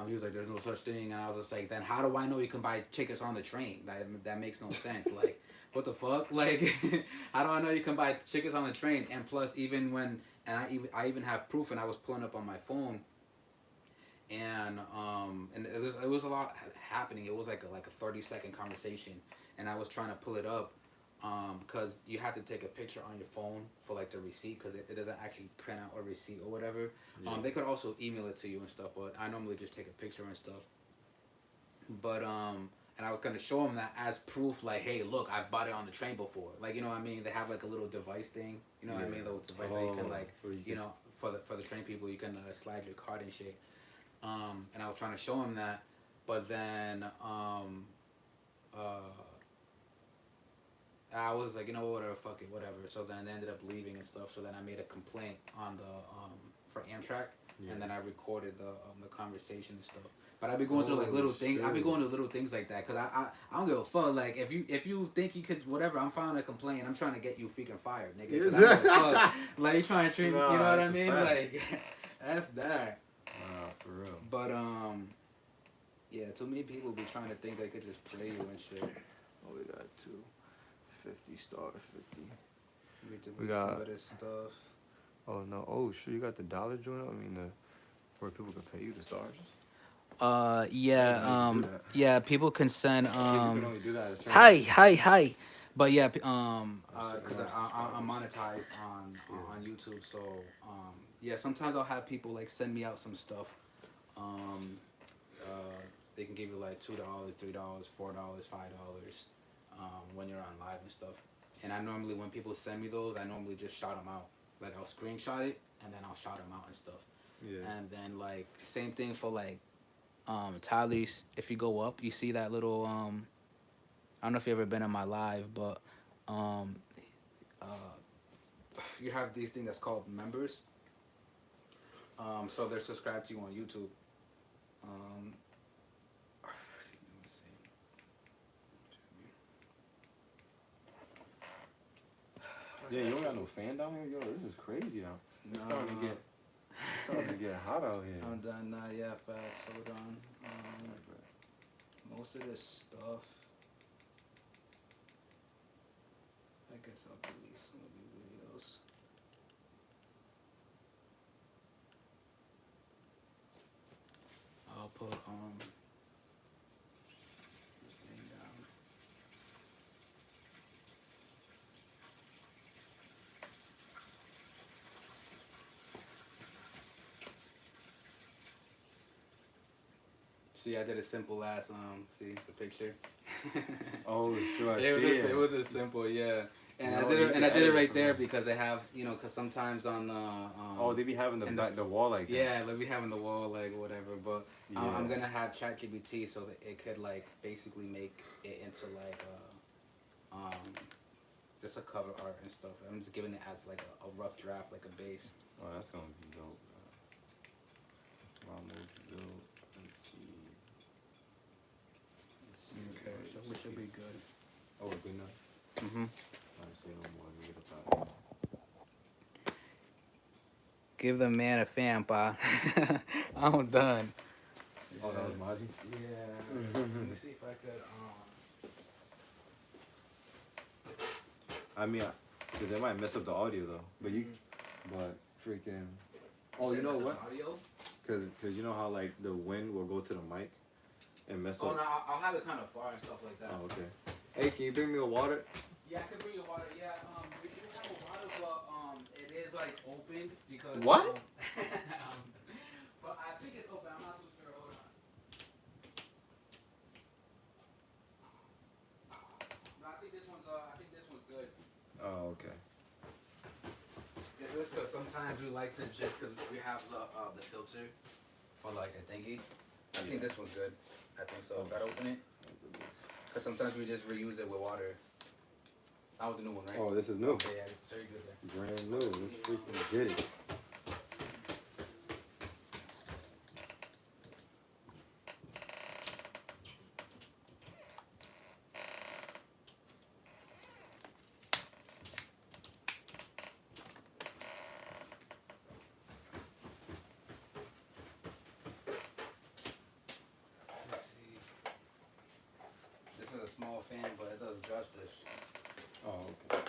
He was like, "There's no such thing," and I was just like, "Then how do I know you can buy tickets on the train? That makes no sense. Like, what the fuck? Like, how do I know you can buy tickets on the train?" And plus, even when I even have proof, and I was pulling up on my phone, and it was a lot happening. It was like a 30-second conversation, and I was trying to pull it up, because you have to take a picture on your phone for like the receipt because it doesn't actually print out a receipt or whatever. They could also email it to you and stuff, but I normally just take a picture and stuff. But and I was gonna show him that as proof, like, hey, look, I've bought it on the train before. Like, you know what I mean? They have like a little device thing. You know what I mean? The device that you can like, for the train people, you can slide your card and shit. And I was trying to show him that, but then I was like, whatever, fuck it, whatever. So then they ended up leaving and stuff. So then I made a complaint on the for Amtrak, and then I recorded the conversation and stuff. But I be going through like little things. I be going to little things like that because I don't give a fuck. Like if you think you could whatever, I'm filing a complaint. I'm trying to get you freaking fired, nigga. 'Cause I don't give a fuck. Like you trying to treat me, you know what I mean? Like f that. For real. But yeah, too many people be trying to think they could just play you and shit. Oh, we got 250 star 50. We got some of this stuff. Oh no! Oh sure, you got the dollar joint. I mean where people can pay you the stars. Yeah, people can send You can only do that. hi. But yeah, because I'm monetized on YouTube, so yeah, sometimes I'll have people like send me out some stuff. They can give you like $2, $3, $4, $5 when you're on live and stuff. And I normally, when people send me those, I normally just shout them out. Like I'll screenshot it and then I'll shout them out and stuff. Yeah. And then like same thing for like Tyler's. If you go up, you see that little I don't know if you ever been in my live, but you have these things that's called members. So they're subscribed to you on YouTube. Let me see. Yeah, you don't got no fan down here, yo. This is crazy now. It's starting to get hot out here. I'm done now. Yeah, facts. Hold on. Most of this stuff, I guess I'll delete some of these videos. I'll put this thing down. See, I did a simple ass see the picture. Oh, sure, I see it was a simple, yeah. And I did it right there because they have, because sometimes on the they be having the wall like that. Yeah, like we having the wall like whatever, but I'm gonna have ChatGPT so that it could like basically make it into like just a cover art and stuff. I'm just giving it as like a rough draft, like a base. Oh, that's gonna be dope. Okay, so we should be good. Oh, we're good now? Mm-hmm. Alright, say no more. We get up out of here. Give the man a fan, pa. I'm done. Oh, that was Maji? Yeah. Let me see if I could. I mean, because it might mess up the audio though. But freaking. Oh, you know what? Audio? Because you know how like the wind will go to the mic, and mess Oh up. no, I'll have it kind of far and stuff like that. Oh, okay. Hey, can you bring me a water? Yeah, I can bring you water. Yeah, we do have a water, but it is like open because What? but I think it's open. I'm not too sure. Hold on. No, I think this one's good. Oh, okay. Is this because sometimes we like to just because we have the filter for like a thingy. I think this one's good. I think so. Gotta open it because sometimes we just reuse it with water. That was a new one, right? Oh, this is new. Okay, yeah, very good there. Brand new. Let's freaking get it. Let's see. This is a small fan, but it does justice. Oh, okay.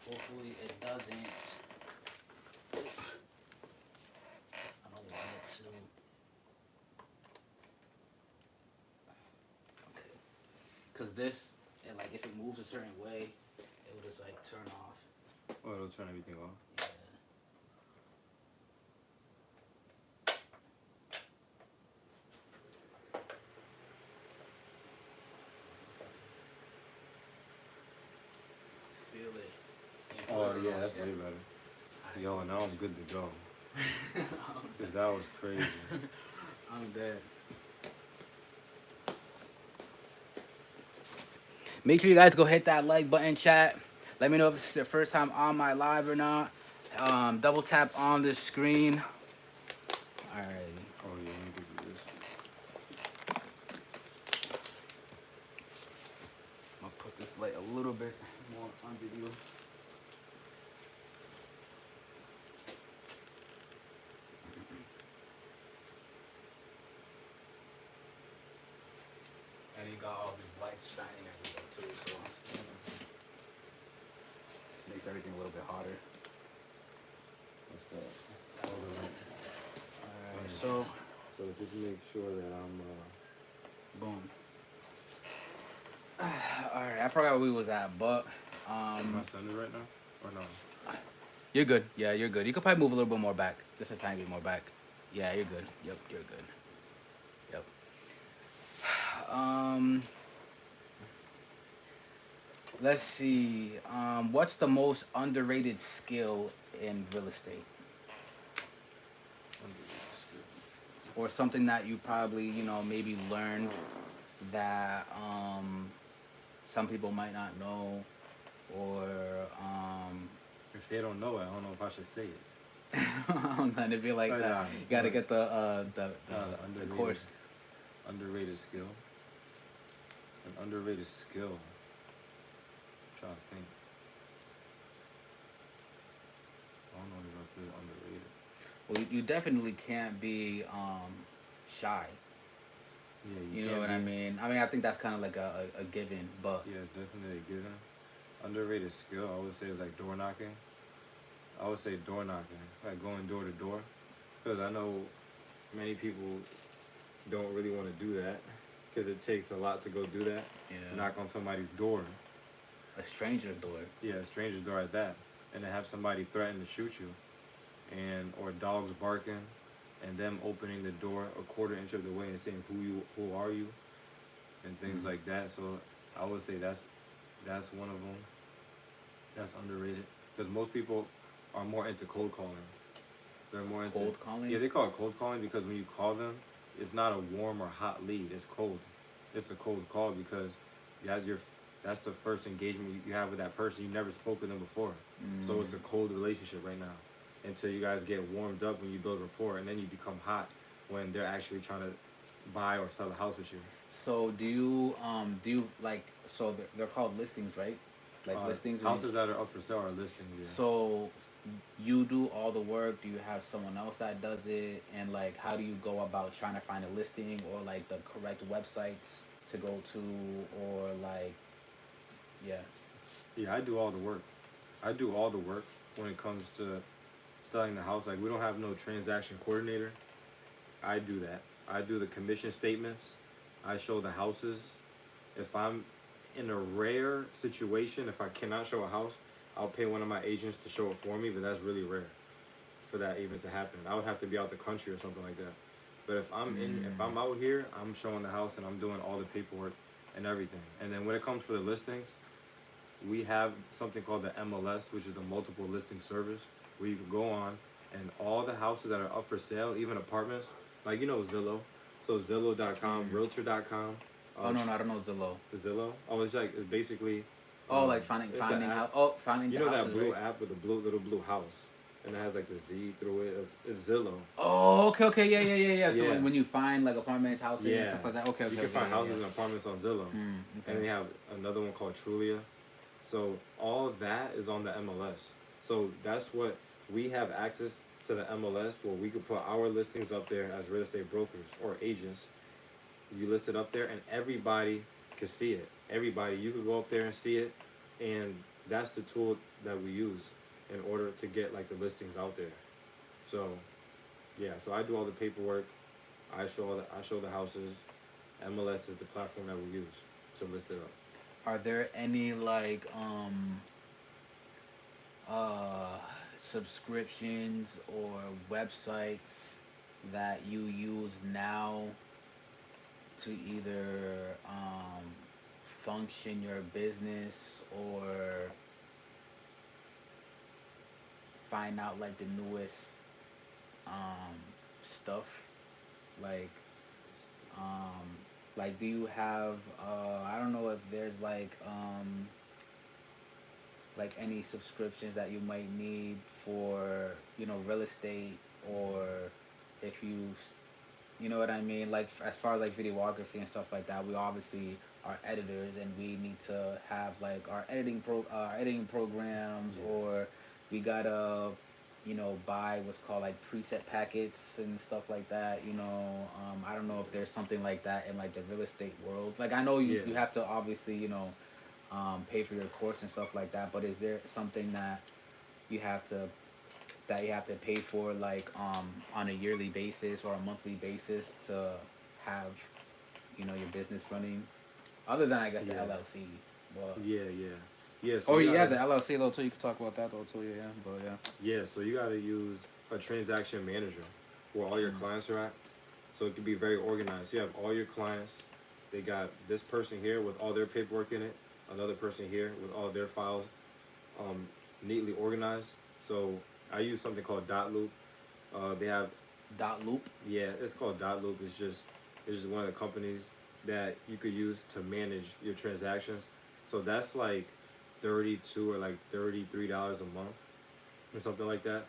Hopefully it doesn't. I don't want it to. Okay. Cause this, and like if it moves a certain way, it will just like turn off. Oh, it'll turn everything off. Yeah. Feel it. You feel Oh, it yeah, or that's not? way better. Yo, now I'm good to go. Because that was crazy. I'm dead. Make sure you guys go hit that like button, chat. Let me know if this is your first time on my live or not. Double tap on the screen. Alright. Oh, yeah, let me do this. I'm gonna put this light a little bit more under you. And you got all these lights shining at you too, so makes everything a little bit hotter. What's that? Oh, the light. Alright, so So just make sure that I'm, boom. Alright, I forgot where we was at, but am I centered right now? Or no? you're good. Yeah, you're good. You could probably move a little bit more back. Just a tiny bit more back. Yeah, you're good. Yep, you're good. Yep. Let's see. What's the most underrated skill in real estate? Or something that you probably, maybe learned that some people might not know, or If they don't know it, I don't know if I should say it. and it'd be like But, that. You gotta get the underrated, course. Underrated skill. An underrated skill. I'm trying to think. I don't know if it's underrated. Well, you definitely can't be shy. Yeah, You know can't what I be- mean? I think that's kind of like a given, but Yeah, it's definitely a given. Underrated skill, I would say, is like door knocking. I would say door knocking, like going door to door. Because I know many people don't really want to do that. Because it takes a lot to go do that. yeah, Knock on somebody's door. a stranger's door. Yeah, a stranger's door at that. And to have somebody threaten to shoot you. Or dogs barking. And them opening the door a quarter inch of the way and saying, who are you? And things like that. So I would say that's one of them. That's underrated. Because most people are more into cold calling. They're more into Cold calling? Yeah, they call it cold calling because when you call them, it's not a warm or hot lead. It's cold. It's a cold call because that's the first engagement you have with that person. You never spoke with them before, so it's a cold relationship right now. Until you guys get warmed up when you build rapport, and then you become hot when they're actually trying to buy or sell a house with you. So do you like, so they're called listings, right? Like listings. Houses that are up for sale are listings. Yeah. So you do all the work. Do you have someone else that does it? And like, how do you go about trying to find a listing, or like the correct websites to go to, or like, yeah. Yeah, I do all the work. I do all the work when it comes to selling the house. Like, we don't have no transaction coordinator. I do that. I do the commission statements. I show the houses. If I'm in a rare situation, if I cannot show a house, I'll pay one of my agents to show it for me, but that's really rare for that even to happen. I would have to be out the country or something like that. But if I'm out here, I'm showing the house and I'm doing all the paperwork and everything. And then when it comes for the listings, we have something called the MLS, which is the multiple listing service, where you can go on and all the houses that are up for sale, even apartments, like Zillow. So Zillow.com, Realtor.com. Oh no, no, I don't know Zillow. Zillow. Oh, it's basically. Oh, like finding it's an finding app. how. Oh, finding You the know houses, that blue right? app with the little blue house, and it has like the Z through it. It's Zillow. Oh, okay, okay, yeah, yeah, yeah, yeah. So Yeah. when you find like apartments, houses, and Yeah. stuff like that, okay, okay, You can okay, find yeah, houses yeah. and apartments on Zillow, and Okay. they have another one called Trulia. So all that is on the MLS. So that's what we have access to the MLS, where we could put our listings up there as real estate brokers or agents. You list it up there, and everybody can see it. Everybody, you could go up there and see it, and that's the tool that we use in order to get like the listings out there. So, yeah. So I do all the paperwork. I show the houses. MLS is the platform that we use to list it up. Are there any like uh subscriptions or websites that you use now to either function your business or find out like the newest um stuff, like um do you have I don't know if there's like any subscriptions that you might need for real estate, or if you know what I mean, like as far as like videography and stuff like that, we obviously are editors and we need to have like our editing programs, Yeah. or we gotta buy what's called like preset packets and stuff like that. I don't know if there's something like that in like the real estate world. Like I know you Yeah. you have to obviously pay for your course and stuff like that, but is there something you have to you have to pay for like on a yearly basis or a monthly basis to have your business running, other than I guess the Yeah. LLC? But Yeah. Yeah. Yeah. So oh you yeah, gotta. the LLC though too. You can talk about that though too. Yeah, but yeah. Yeah. So you gotta use a transaction manager where all your Mm. clients are at. So it can be very organized. You have all your clients. They got this person here with all their paperwork in it. Another person here with all their files um, neatly organized. So I use something called Dot Loop. They have Dot loop. Yeah, it's called Dot Loop. It's just one of the companies that you could use to manage your transactions. So that's like $32 or like $33 a month or something like that,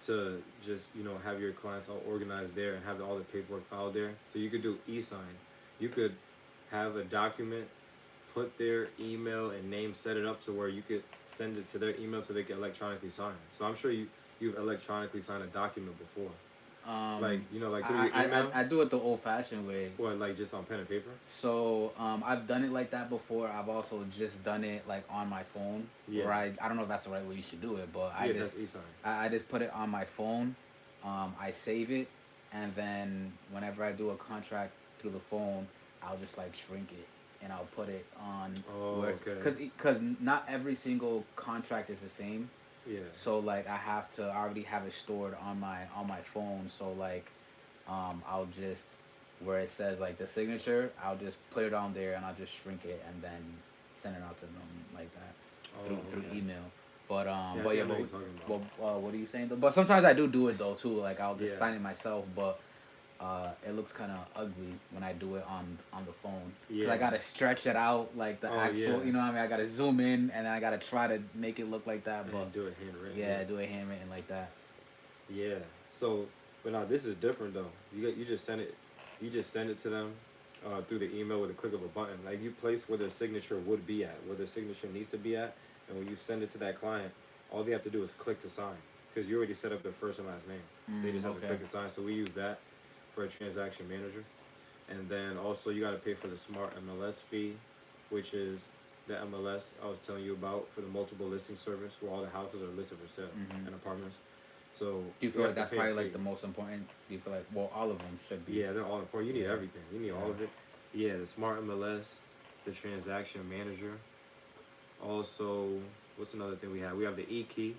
to just have your clients all organized there and have all the paperwork filed there. So you could do e-sign. You could have a document, put their email and name, set it up to where you could send it to their email so they can electronically sign it. So I'm sure you've electronically signed a document before, like like through your email. I do it the old fashioned way. What, like just on pen and paper? So I've done it like that before. I've also just done it like on my phone. Yeah. Or I don't know if that's the right way you should do it, but Yeah, that's e-sign. I just put it on my phone. I save it, and then whenever I do a contract through the phone, I'll just like shrink it and I'll put it on. Oh, okay. Because not every single contract is the same. Yeah. So like I already have it stored on my phone. So like I'll just, where it says like the signature, I'll just put it on there and I'll just shrink it and then send it out to them like that through Okay. email. But Yeah, I but think yeah, I know what you're talking about. what are you saying? But sometimes I do it though too. Like I'll just Yeah. sign it myself, but it looks kind of ugly when I do it on the phone. 'Cause Yeah. I gotta stretch it out like the Oh, actual. yeah. You know what I mean? I gotta zoom in and then I gotta try to make it look like that. And But do it handwritten. yeah, do it handwritten like that. Yeah. So, but now this is different though. You just send it. You just send it to them through the email with a click of a button. Like you place where their signature would be at, where their signature needs to be at, and when you send it to that client, all they have to do is click to sign, because you already set up their first and last name. They just have to Okay. click to sign. So we use that for a transaction manager, and then also you got to pay for the Smart MLS fee, which is the MLS I was telling you about for the multiple listing service, where all the houses are listed for sale Mhm. and apartments. So Do you you feel like have to that's pay a probably fee. like the most important? Do you feel like, well, all of them should be? Yeah, they're all important. You need Yeah. everything. You need all Yeah. of it. Yeah, the smart MLS, the transaction manager. Also, what's another thing we have? We have the E key.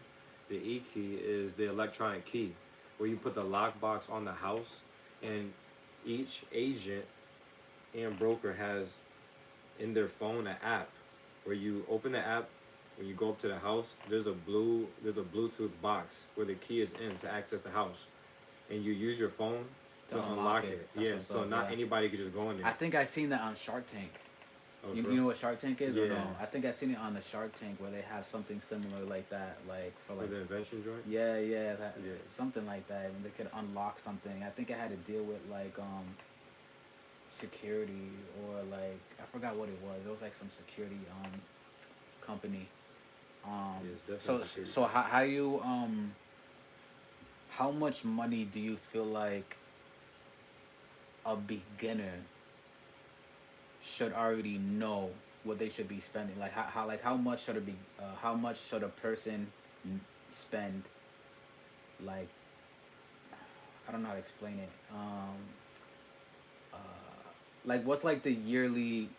The E key is the electronic key where you put the lockbox on the house, and each agent and broker has in their phone an app where you open the app. When you go up to the house, there's a Bluetooth box where the key is in to access the house, and you use your phone To to unlock unlock it. it. That's Yeah, what's so up. not Yeah. anybody could just go in I there. think I seen that on Shark Tank. Oh, You, bro. you know what Shark Tank is or Yeah. no? I think I seen it on the Shark Tank where they have something similar like that, like for For like the invention joint. yeah, that, Yeah. something like that. And they could unlock something. I think it had to deal with like security or like I forgot what it was. It was like some security company. Yeah, it's So definitely security. so how you how much money do you feel like a beginner should already know what they should be spending? Like how much should it be? How much should a person spend? Like I don't know how to explain it. Uh, like what's like the yearly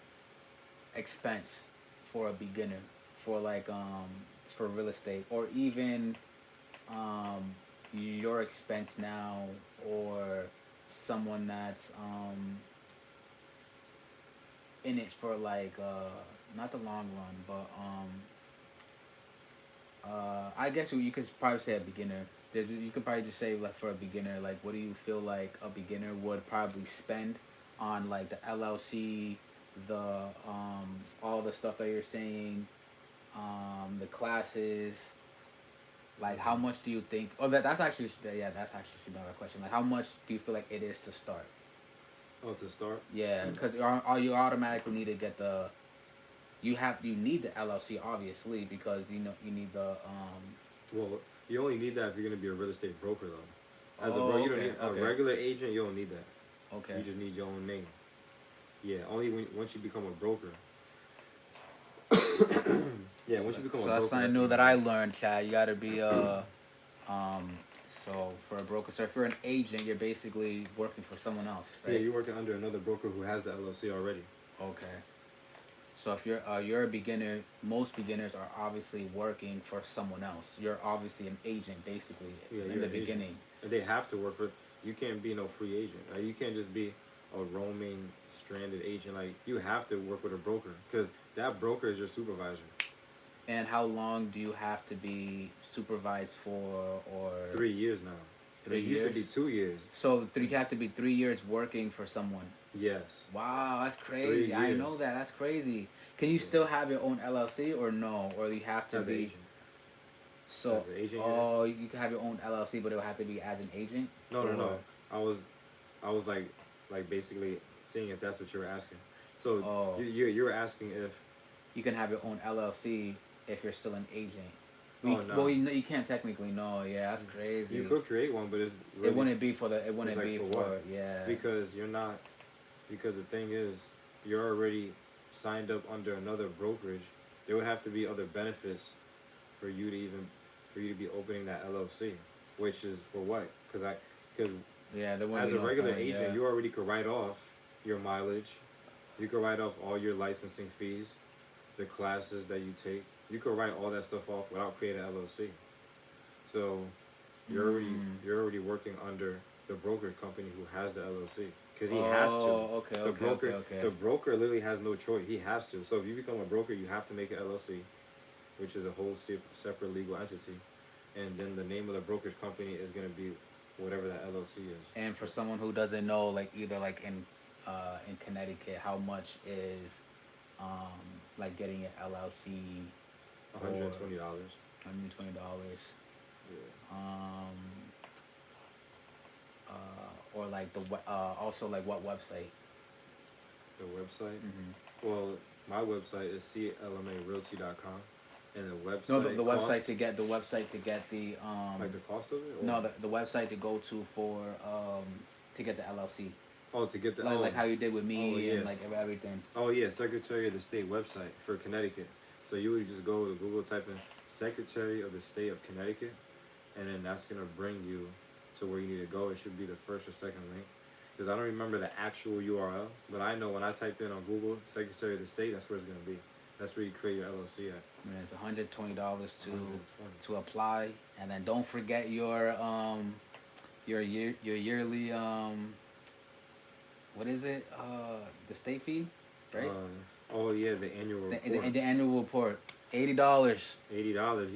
expense for a beginner for like for real estate or even um your expense now or someone that's in it for like not the long run but I guess you could probably say a beginner. You could probably just say like for a beginner, like what do you feel like a beginner would probably spend on like the LLC, the all the stuff that you're saying, the classes. Like how Hmm. much do you think? Oh, that's actually yeah, that's actually another question. Like how much do you feel like it is to start? Oh, to start. Yeah, because are you automatically need to get the you need the LLC obviously because you know you need the Well, you only need that if you're gonna be a real estate broker, though. As a bro, oh you don't okay need a okay regular agent. You don't need that. okay You just need your own name. Yeah, only once you become a broker. Yeah, once you become a so that's broker, something that's when new you that need I that. learned, Chad. You got to be um so for a broker, so if you're an agent, you're basically working for someone else, Yeah, right? you're working under another broker who has the LLC already. Okay. So if you're a beginner, most beginners are obviously working for someone else. You're obviously an agent basically Yeah, in you're the an agent, beginning. and they have to work for. You can't be no free agent. You can't just be a roaming stranded agent. Like you have to work with a broker because that broker is your supervisor. And how long do you have to be supervised for, or 3 years now. It three used to years? be 2 years. So three you have to be 3 years working for someone. Yes, Wow, that's three crazy. I know years. that. That's crazy. Can you Yeah, still have your own LLC or no? Or you have to as an be agent. so? As an agent, you're asking? Oh, you can have your own LLC, but it will have to be as an agent. No, no, Or no. I was, I was like basically seeing if that's what you were asking. So oh, you were asking if. you can have your own LLC if you're still an agent. Oh Well, no, you can't technically know. Yeah, that's you crazy. could create one, but it's It really wouldn't be for the. It it's wouldn't like be for for what? yeah. Because you're not. Because the thing is, you're already signed up under another brokerage. There would have to be other benefits for you to even for you to be opening that LLC, which is for what? Because Yeah, there wouldn't as be a no regular point. agent, Yeah. you already could write off your mileage. You could write off all your licensing fees, the classes that you take. You could write all that stuff off without creating an LLC. So you're already Mm. you're already working under the brokerage company who has the LLC because he has to. Oh, okay, The okay, okay, broker okay. the broker literally has no choice. He has to. So if you become a broker, you have to make an LLC, which is a whole separate legal entity, and then the name of the brokerage company is gonna be whatever that LLC is. And for someone who doesn't know, like either like in Connecticut, how much is like getting an LLC One hundred or and $20. $120, Yeah. um, or like also like what website? The website. Mm-hmm. Well, my website is clmarealty.com, and the No, website the website costs to get the like the cost of it. Or? no the website to go to get the LLC. Oh, to get the Like how you did with oh me and like yes, everything. oh yeah, Secretary of the State website for Connecticut. So you would just go to Google, type in Secretary of the State of Connecticut, and then that's gonna bring you to where you need to go. It should be the first or second link, because I don't remember the actual URL, but I know when I type in on Google Secretary of the State, that's where it's gonna be. That's where you create your LLC at. And it's $120 to 120. apply, and then don't forget your yearly what is it? The state fee, right? Oh yeah, the annual report. The annual report, $80. $80. You already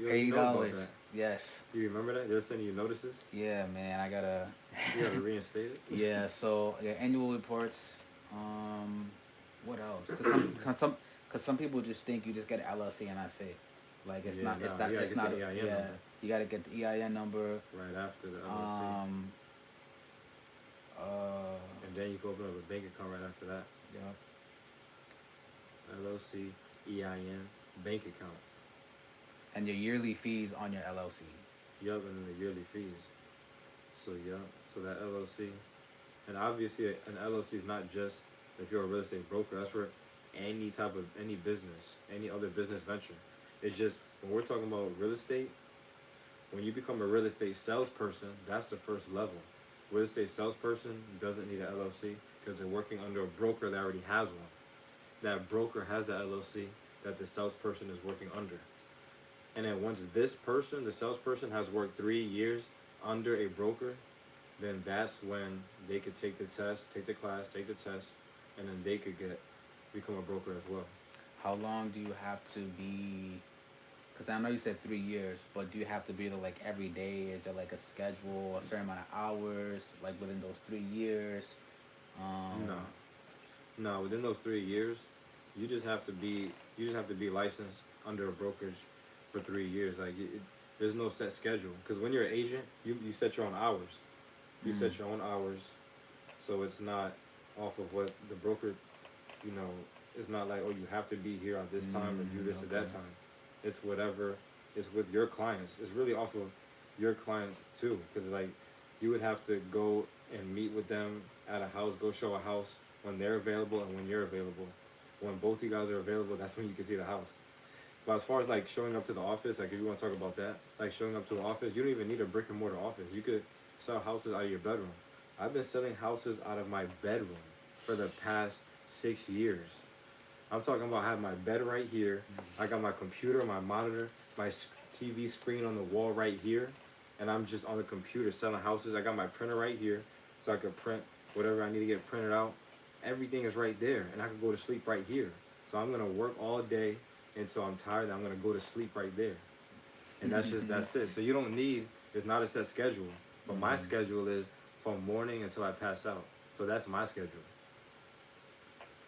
Eighty know about dollars. that. Yes. You remember that? They were sending you notices. Yeah, man. I gotta. You gotta reinstate it. Yeah. So yeah, annual reports. What else? Cause some people just think you just get an LLC and that's it. Like it's Yeah, not. no, It's not. you gotta It's get not. the EIN Yeah. number. You gotta get the EIN number. Right after the LLC. And then you can open up a bank account right after that. Yeah. LLC, EIN, bank account. And your yearly fees on your LLC. Yup, and then the yearly fees. So yup, so that LLC, and obviously an LLC is not just if you're a real estate broker. That's for any type of any business, any other business venture. It's just when we're talking about real estate, when you become a real estate salesperson, that's the first level. Real estate salesperson doesn't need an LLC because they're working under a broker that already has one. That broker has the LLC that the salesperson is working under. And then once this person, the salesperson, has worked 3 years under a broker, then that's when they could take the test, take the class, take the test, and then they could become a broker as well. How long do you have to be? Because I know you said 3 years, but do you have to be there like every day? Is there like a schedule, a certain amount of hours, like within those 3 years? No. Within those 3 years, you just have to be licensed under a brokerage for 3 years. Like there's no set schedule. Because when you're an agent, you set your own hours. You set your own hours, so it's not off of what the broker, it's not like, oh, you have to be here at this time or do this at that time. It's whatever is with your clients. It's really off of your clients too, because like you would have to go and meet with them at a house, go show a house when they're available and when you're available. When both you guys are available, that's when you can see the house. But as far as like showing up to the office, like if you want to talk about that, like showing up to an office, you don't even need a brick and mortar office. You could sell houses out of your bedroom. I've been selling houses out of my bedroom for the past 6 years. I'm talking about having my bed right here. I got my computer, my monitor, my TV screen on the wall right here, and I'm just on the computer selling houses. I got my printer right here, so I could print whatever I need to get printed out. Everything is right there, and I can go to sleep right here. So I'm gonna work all day until I'm tired, and I'm gonna go to sleep right there. And that's it. So you don't need, it's not a set schedule, but my schedule is from morning until I pass out. So that's my schedule.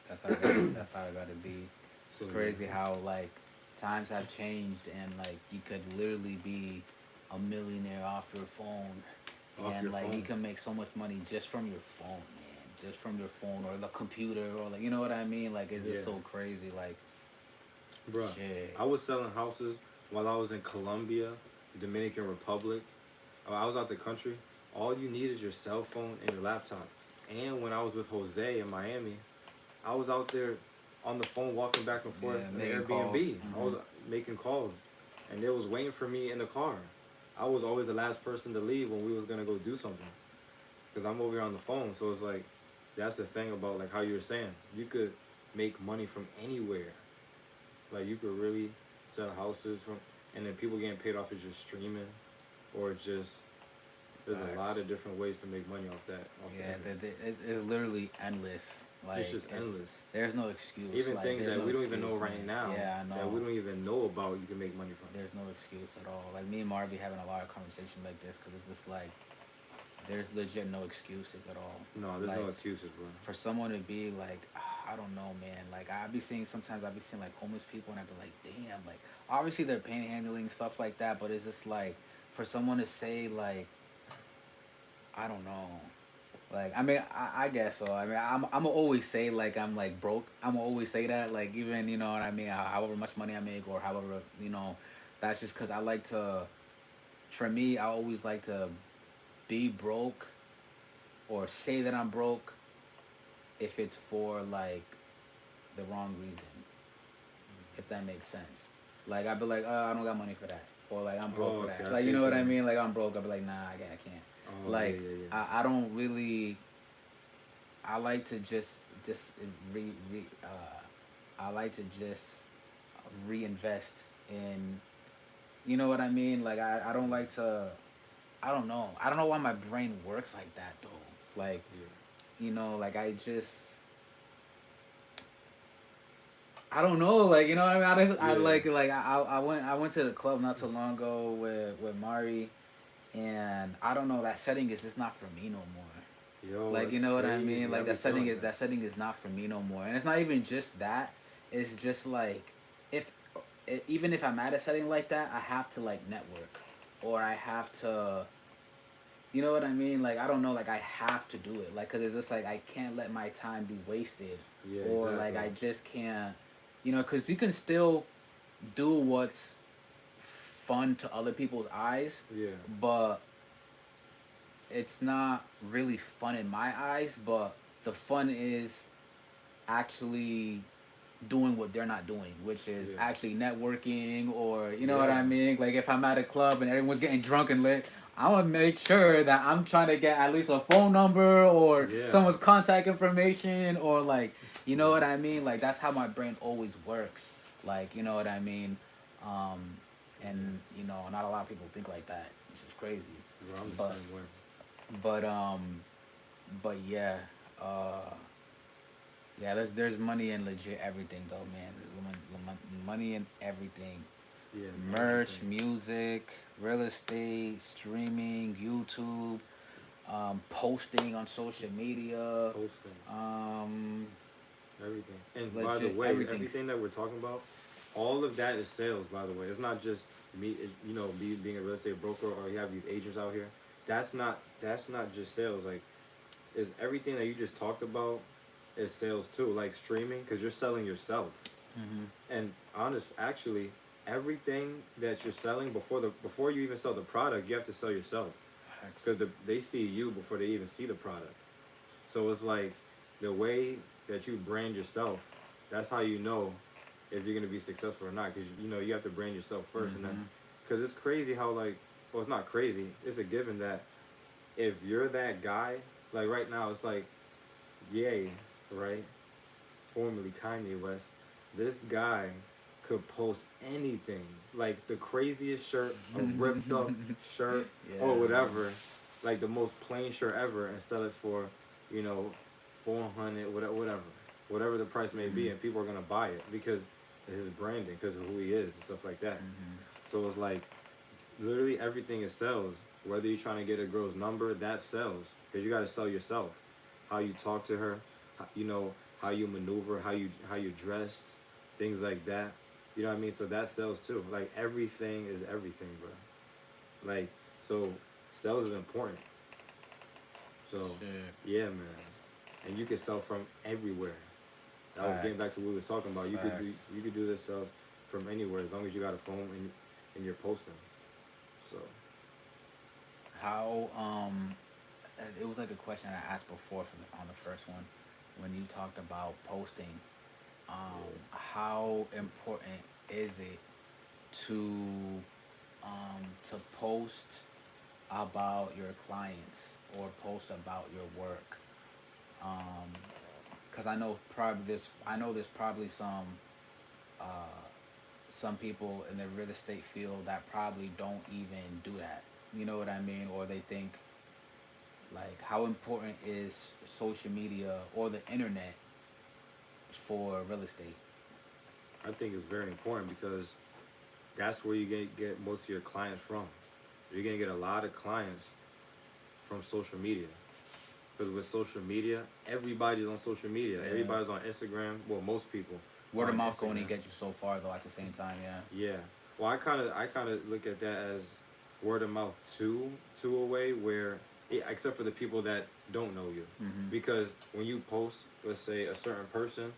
That's how it gotta be. It's crazy how like times have changed and like you could literally be a millionaire off your phone. You can make so much money just from your phone, man. Just from your phone or the computer or like, you know what I mean? Like it's just so crazy. Like, bruh, shit. I was selling houses while I was in Colombia, Dominican Republic. I was out the country. All you need is your cell phone and your laptop. And when I was with Jose in Miami, I was out there on the phone walking back and forth in the Airbnb. Calls. I was making calls, and they was waiting for me in the car. I was always the last person to leave when we was gonna go do something, because I'm over here on the phone. So it's like, that's the thing about like how you were saying, you could make money from anywhere. Like you could really sell houses from, and then people getting paid off is just streaming, or just there's a lot of different ways to make money off that. It's literally endless. Like, it's just endless. There's no excuse. Even like, things that we don't even know right now. Yeah, I know. That we don't even know about, you can make money from. There's no excuse at all. Like me and Marvy having a lot of conversation like this because it's just like there's legit no excuses at all. No, there's no excuses, bro. For someone to be like, I don't know, man. Like sometimes I'll be seeing like homeless people and I'd be like, damn. Like obviously they're panhandling stuff like that, but it's just like for someone to say like, I don't know. Like, I mean, I guess so. I mean, I'm always say, like, I'm, like, broke. I'm always say that, like, even, you know what I mean, however much money I make or however, you know, that's just because I like to, for me, I always like to be broke or say that I'm broke if it's for, like, the wrong reason, if that makes sense. Like, I'd be like, I don't got money for that. or like I'm broke Oh, for okay. that. I Like see you what know you what I mean. mean? Like I'm broke. I'll be like, nah, I can't. Oh, yeah, Like yeah, yeah. I don't really. I like to just I like to just reinvest in. You know what I mean? Like I don't like to. I don't know. I don't know why my brain works like that though. Like Yeah. like I just I don't know, like what I mean. I Yeah. I went to the club not too long ago with Mari, and I don't know, that setting is just not for me no more. Yo, Like that's you know what I mean? crazy. I Like be feeling that. that setting is not for me no more, and it's not even just that. It's just like if even if I'm at a setting like that, I have to like network, or I have to. You know what I mean? Like I don't know. Like I have to do it. Like because it's just like I can't let my time be wasted, Yeah, or like exactly. I just can't. Because you can still do what's fun to other people's eyes, Yeah. but it's not really fun in my eyes. But the fun is actually doing what they're not doing, which is Yeah. actually networking, or you know what Yeah. I mean? Like if I'm at a club and everyone's getting drunk and lit, I want to make sure that I'm trying to get at least a phone number or Yeah. someone's contact information, or like you know Yeah. what I mean? Like that's how my brain always works. Like you know what I mean? Um, and Exactly. not a lot of people think like that, which is crazy. Bro, I'm the But same way. but um but yeah. Uh yeah, there's money in legit everything though, man. Money in everything. Yeah, Merch, everything. music, real estate, streaming, YouTube, posting on social media, Posting. um, Everything. And by the legit way, everything's. everything that we're talking about, all of that is sales. By the way, it's not just me. Being a real estate broker, or you have these agents out here. That's not just sales. Like, is everything that you just talked about is sales too. Like streaming, because you're selling yourself. Hmm. And actually, everything that you're selling before you even sell the product, you have to sell yourself, because they see you before they even see the product. So it's like the way that you brand yourself, that's how you know if you're gonna be successful or not. Because you have to brand yourself first, and then Hmm. because it's crazy how well, it's not crazy. It's a given that if you're that guy, like right now, it's like Yay, right? Formerly Kanye West. This guy could post anything, like the craziest shirt, a ripped up shirt, Yeah, or man. whatever, like the most plain shirt ever, and sell it for, you know, 400, whatever the price may be, Hmm. and people are gonna buy it because of his branding, because of who he is and stuff like that. Hmm. So it's like literally everything is sells. Whether you're trying to get a girl's number, that sells because you got to sell yourself. How you talk to her, how you maneuver, how you dressed, things like that. You know what I mean? So that sells too. Like everything is everything, bro. Like so, sales is important. So Shit. yeah, man. And you can sell from everywhere. I was getting back Facts. to what we was talking about. You could do Facts. you could do this sales from anywhere as long as you got a phone and you're posting. So How it was like a question I asked before on the first one when you talked about posting. yeah. How important is it to to post about your clients or post about your work? Because I know there's probably uh, some people in the real estate field that probably don't even do that. You know what I mean? Or they think like how important is social media or the internet for real estate? I think it's very important because that's where you get most of your clients from. You're gonna get a lot of clients from social media. Because with social media, everybody's on social media. Yeah. Everybody's on Instagram. Well, most people are Word of on mouth can only Instagram. get you so far though. At the same time, yeah. Yeah. Well, I kind of look at that as word of mouth to a way where, except for the people that don't know you, Mhm. because when you post, let's say a certain person,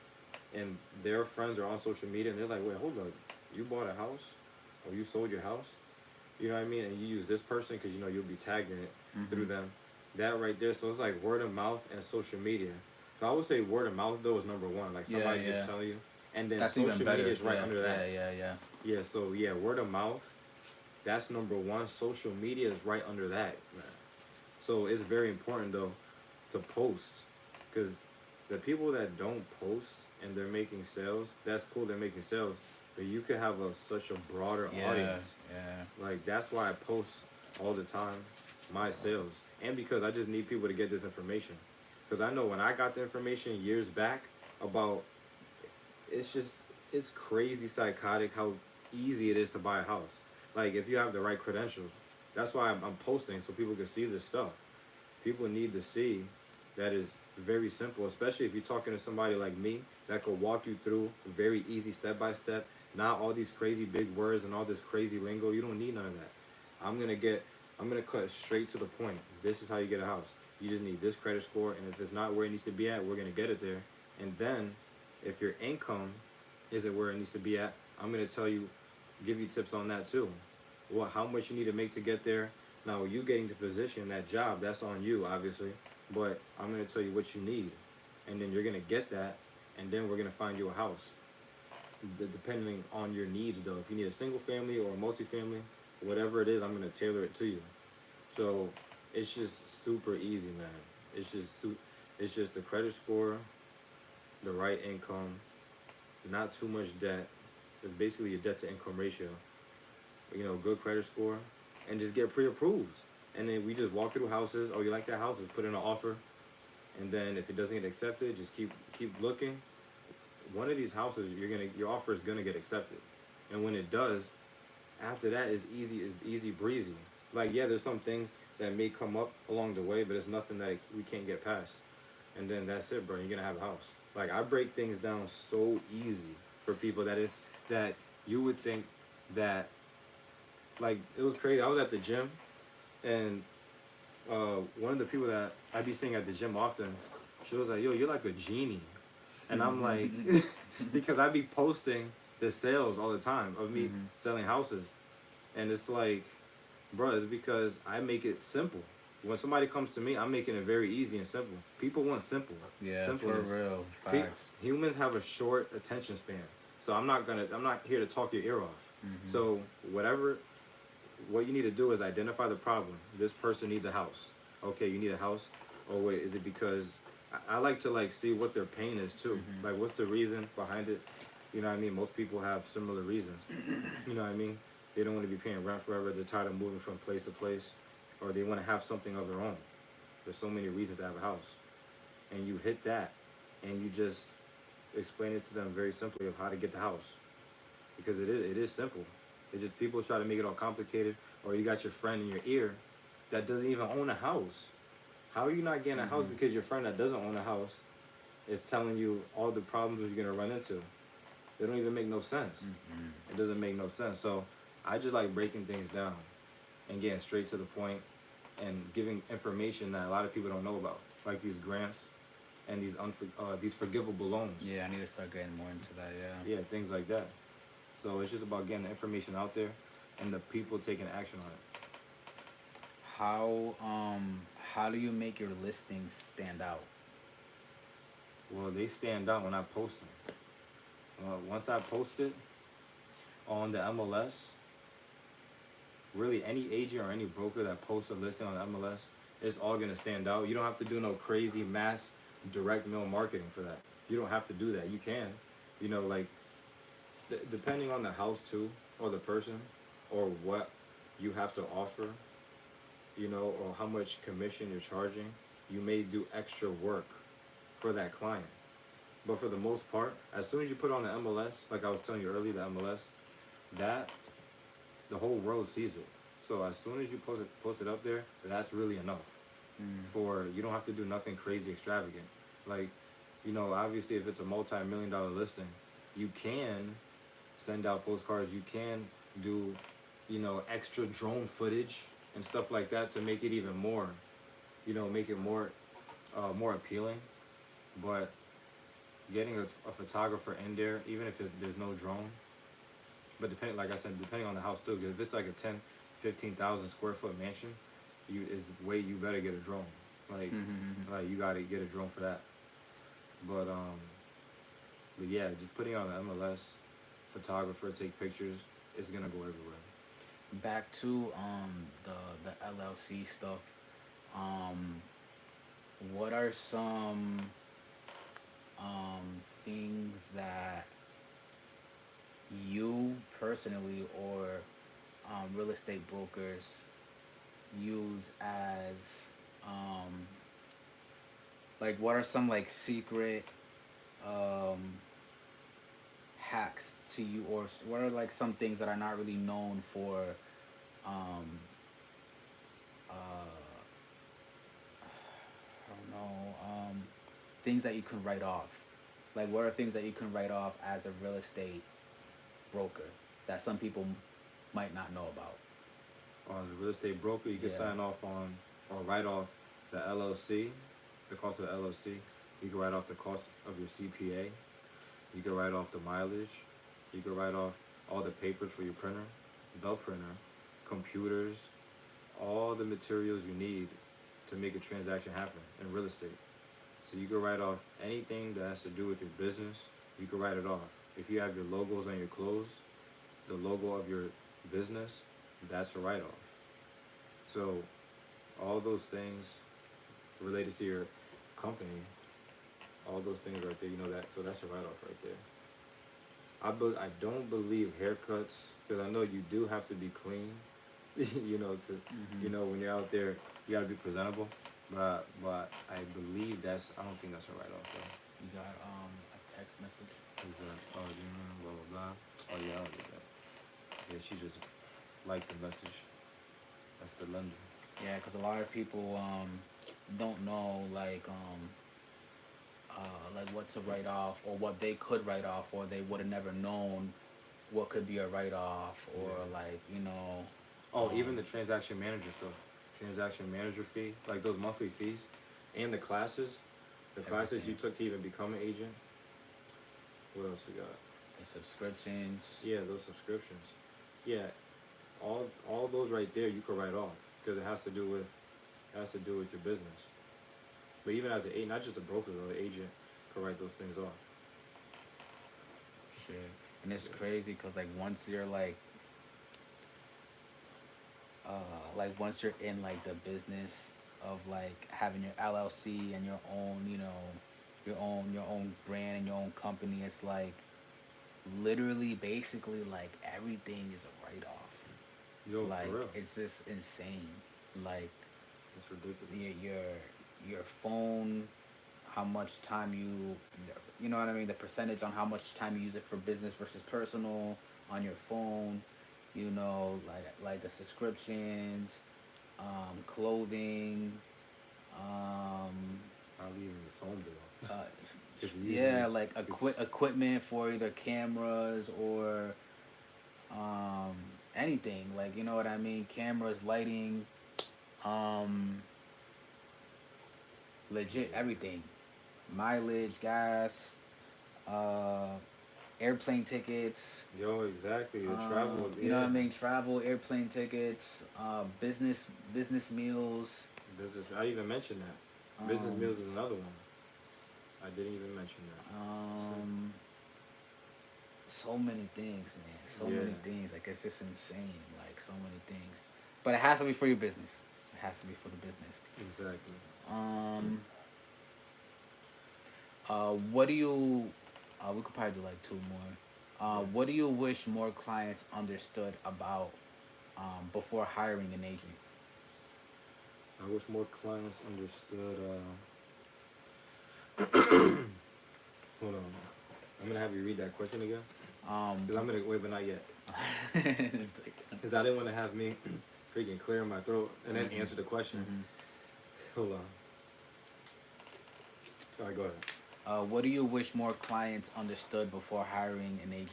and their friends are on social media, and they're like, wait, hold up, you bought a house, or you sold your house, you know what I mean? And you use this person because you'll be tagged in it through Mhm. them. That right there. So it's like word of mouth and social media. So I would say word of mouth though is number one. Like Yeah, somebody yeah. just telling you, and then That's even social media better. is right Yeah, under yeah, that. yeah, yeah. Yeah. So yeah, word of mouth That's number one. Social media is right under that, man. So it's very important though to post, because the people that don't post and they're making sales, that's cool. They're making sales, but you could have such a broader Yeah, audience. yeah. Like that's why I post all the time my sales, and because I just need people to get this information. Because I know when I got the information years back about, it's just it's crazy psychotic how easy it is to buy a house. Like if you have the right credentials, that's why I'm posting so people can see this stuff. People need to see that is very simple, especially if you're talking to somebody like me that could walk you through very easy step by step, not all these crazy big words and all this crazy lingo. You don't need none of that. I'm gonna get I'm gonna cut straight to the point. This is how you get a house. You just need this credit score, and if it's not where it needs to be at, we're gonna get it there. And then if your income isn't where it needs to be at, I'm gonna tell you, give you tips on that too. Well, how much you need to make to get there. Now, you getting the position, that job, that's on you, obviously. But I'm gonna tell you what you need, and then you're gonna get that, and then we're gonna find you a house. Depending on your needs, though, if you need a single family or a multifamily, whatever it is, I'm gonna tailor it to you. So it's just super easy, man. It's just the credit score, the right income, not too much debt. It's basically your debt to income ratio. Good credit score, and just get pre-approved. And then we just walk through houses. Oh, you like that house? Just put in an offer, and then if it doesn't get accepted, just keep looking. One of these houses, your offer is gonna get accepted, and when it does, after that is easy breezy. Like yeah, there's some things that may come up along the way, but it's nothing that we can't get past. And then that's it, bro. You're gonna have a house. Like I break things down so easy for people that you would think that, like, it was crazy. I was at the gym, and one of the people that I be seeing at the gym often, she was like, "Yo, you're like a genie," and I'm like, because I be posting the sales all the time of me selling houses, and it's like, bro, it's because I make it simple. When somebody comes to me, I'm making it very easy and simple. People want simple, Yeah, simpleness. for real. Facts. Humans have a short attention span, so I'm not here to talk your ear off. So what you need to do is identify the problem. This person needs a house. Okay, you need a house. Oh wait, is it because I like to like see what their pain is too. Like what's the reason behind it? You know what I mean? Most people have similar reasons. You know what I mean? They don't want to be paying rent forever. They're tired of moving from place to place, or they want to have something of their own. There's so many reasons to have a house, and you hit that, and you just explain it to them very simply of how to get the house, because it is simple. It's just people try to make it all complicated, or you got your friend in your ear that doesn't even own a house. How are you not getting a house because your friend that doesn't own a house is telling you all the problems you're gonna run into? They don't even make no sense. It doesn't make no sense. So I just like breaking things down and getting straight to the point and giving information that a lot of people don't know about, like these grants and these forgivable loans. Yeah, I need to start getting more into that. Yeah. Yeah, things like that. So it's just about getting the information out there and the people taking action on it. How do you make your listings stand out? Well, they stand out when I post them. Once I post it on the MLS, really any agent or any broker that posts a listing on the MLS, it's all gonna stand out. You don't have to do no crazy mass direct mail marketing for that. You don't have to do that. You can, like depending on the house too, or the person, or what you have to offer, or how much commission you're charging, you may do extra work for that client. But for the most part, as soon as you put on the MLS, like I was telling you earlier, the MLS, that the whole world sees it. So as soon as you post it up there, that's really enough. For you don't have to do nothing crazy extravagant. Like, obviously if it's a multi-million-dollar listing, you can send out postcards. You can do, extra drone footage and stuff like that to make it even more, make it more appealing. But getting a photographer in there, even if there's no drone, but like I said, depending on the house too. Because if it's like a 10, 15,000 square foot mansion, you better get a drone. Like like you gotta get a drone for that. But yeah, just putting it on the MLS, photographer take pictures, it's gonna go everywhere. back to the LLC stuff. Um, what are some things that you personally or real estate brokers use as um, like what are some like secret um, hacks to you, or what are like some things that are not really known for um, I don't know, things that you can write off. Like, what are things that you can write off as a real estate broker that some people might not know about? On the real estate broker, you can Yeah. sign off on or write off the LLC, the cost of the LLC. You can write off the cost of your CPA. You can write off the mileage. You can write off all the papers for your printer, the printer, computers, all the materials you need to make a transaction happen in real estate. So you can write off anything that has to do with your business. You can write it off. If you have your logos on your clothes, the logo of your business, that's a write off. So all those things related to your company, all those things right there, you know that. So that's a write off right there. I don't believe haircuts because I know you do have to be clean, you know, to Mm-hmm. when you're out there, you gotta be presentable. But I believe I don't think that's a write off though. You got a text message. Is that blah blah blah? Oh yeah, I'll do that. Yeah, she just liked the message. That's the lender. Yeah, because a lot of people don't know like what to write off or what they could write off, or they would have never known what could be a write off, or Yeah. like Oh, even um, the transaction manager stuff, transaction manager fee, like those monthly fees, and the classes you everything, took to even become an agent. What else we got? the subscriptions, Yeah, those subscriptions. Yeah, all those right there you could write off because it has to do with your business. But even as an agent, not just a broker though, an agent could write those things off. shit. And it's Yeah. crazy because once you're once you're in like the business of like having your LLC and your own, your own brand and your own company, it's like literally basically like everything is a write off. Yo, for Like real, it's just insane. Like it's ridiculous. your phone, how much time you know what I mean, the percentage on how much time you use it for business versus personal on your phone, like the subscriptions, clothing, um, Not leaving your phone bill. uh, Because usually yeah, like it's equipment for either cameras or um, anything. Like, you know what I mean, cameras, lighting, um, legit yeah. everything, mileage, gas, uh, airplane tickets. Yo, exactly. The travel, You know what yeah. I mean? Travel, airplane tickets, business meals. Business. I even mentioned that. Business Um, meals is another one. I didn't even mention that. um, so many things, man. So Yeah, many things. Like it's just insane. Like so many things. But it has to be for your business. It has to be for the business. exactly. Um, what do you? We could probably do like two more. Yeah. What do you wish more clients understood about before hiring an agent? I wish more clients understood. Hold on. I'm gonna have you read that question again. Um, Cause I'm gonna wait, but not yet. Cause I didn't want to have me freaking clear my throat and then answer the question. mhm. Hold on. All right, go ahead. What do you wish more clients understood before hiring an agent?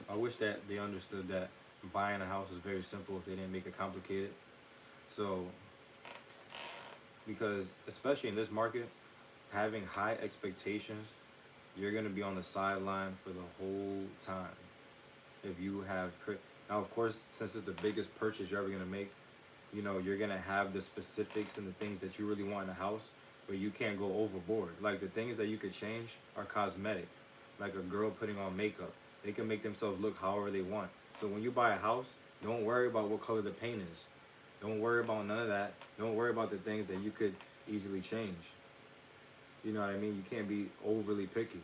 I wish that they understood that buying a house is very simple if they didn't make it complicated. So, because especially in this market, having high expectations, you're gonna be on the sideline for the whole time. If you have now, of course, since it's the biggest purchase you're ever gonna make, you're gonna have the specifics and the things that you really want in a house, but you can't go overboard. Like the things that you could change are cosmetic, like a girl putting on makeup. They can make themselves look however they want. So when you buy a house, don't worry about what color the paint is. Don't worry about none of that. Don't worry about the things that you could easily change. You know what I mean? You can't be overly picky.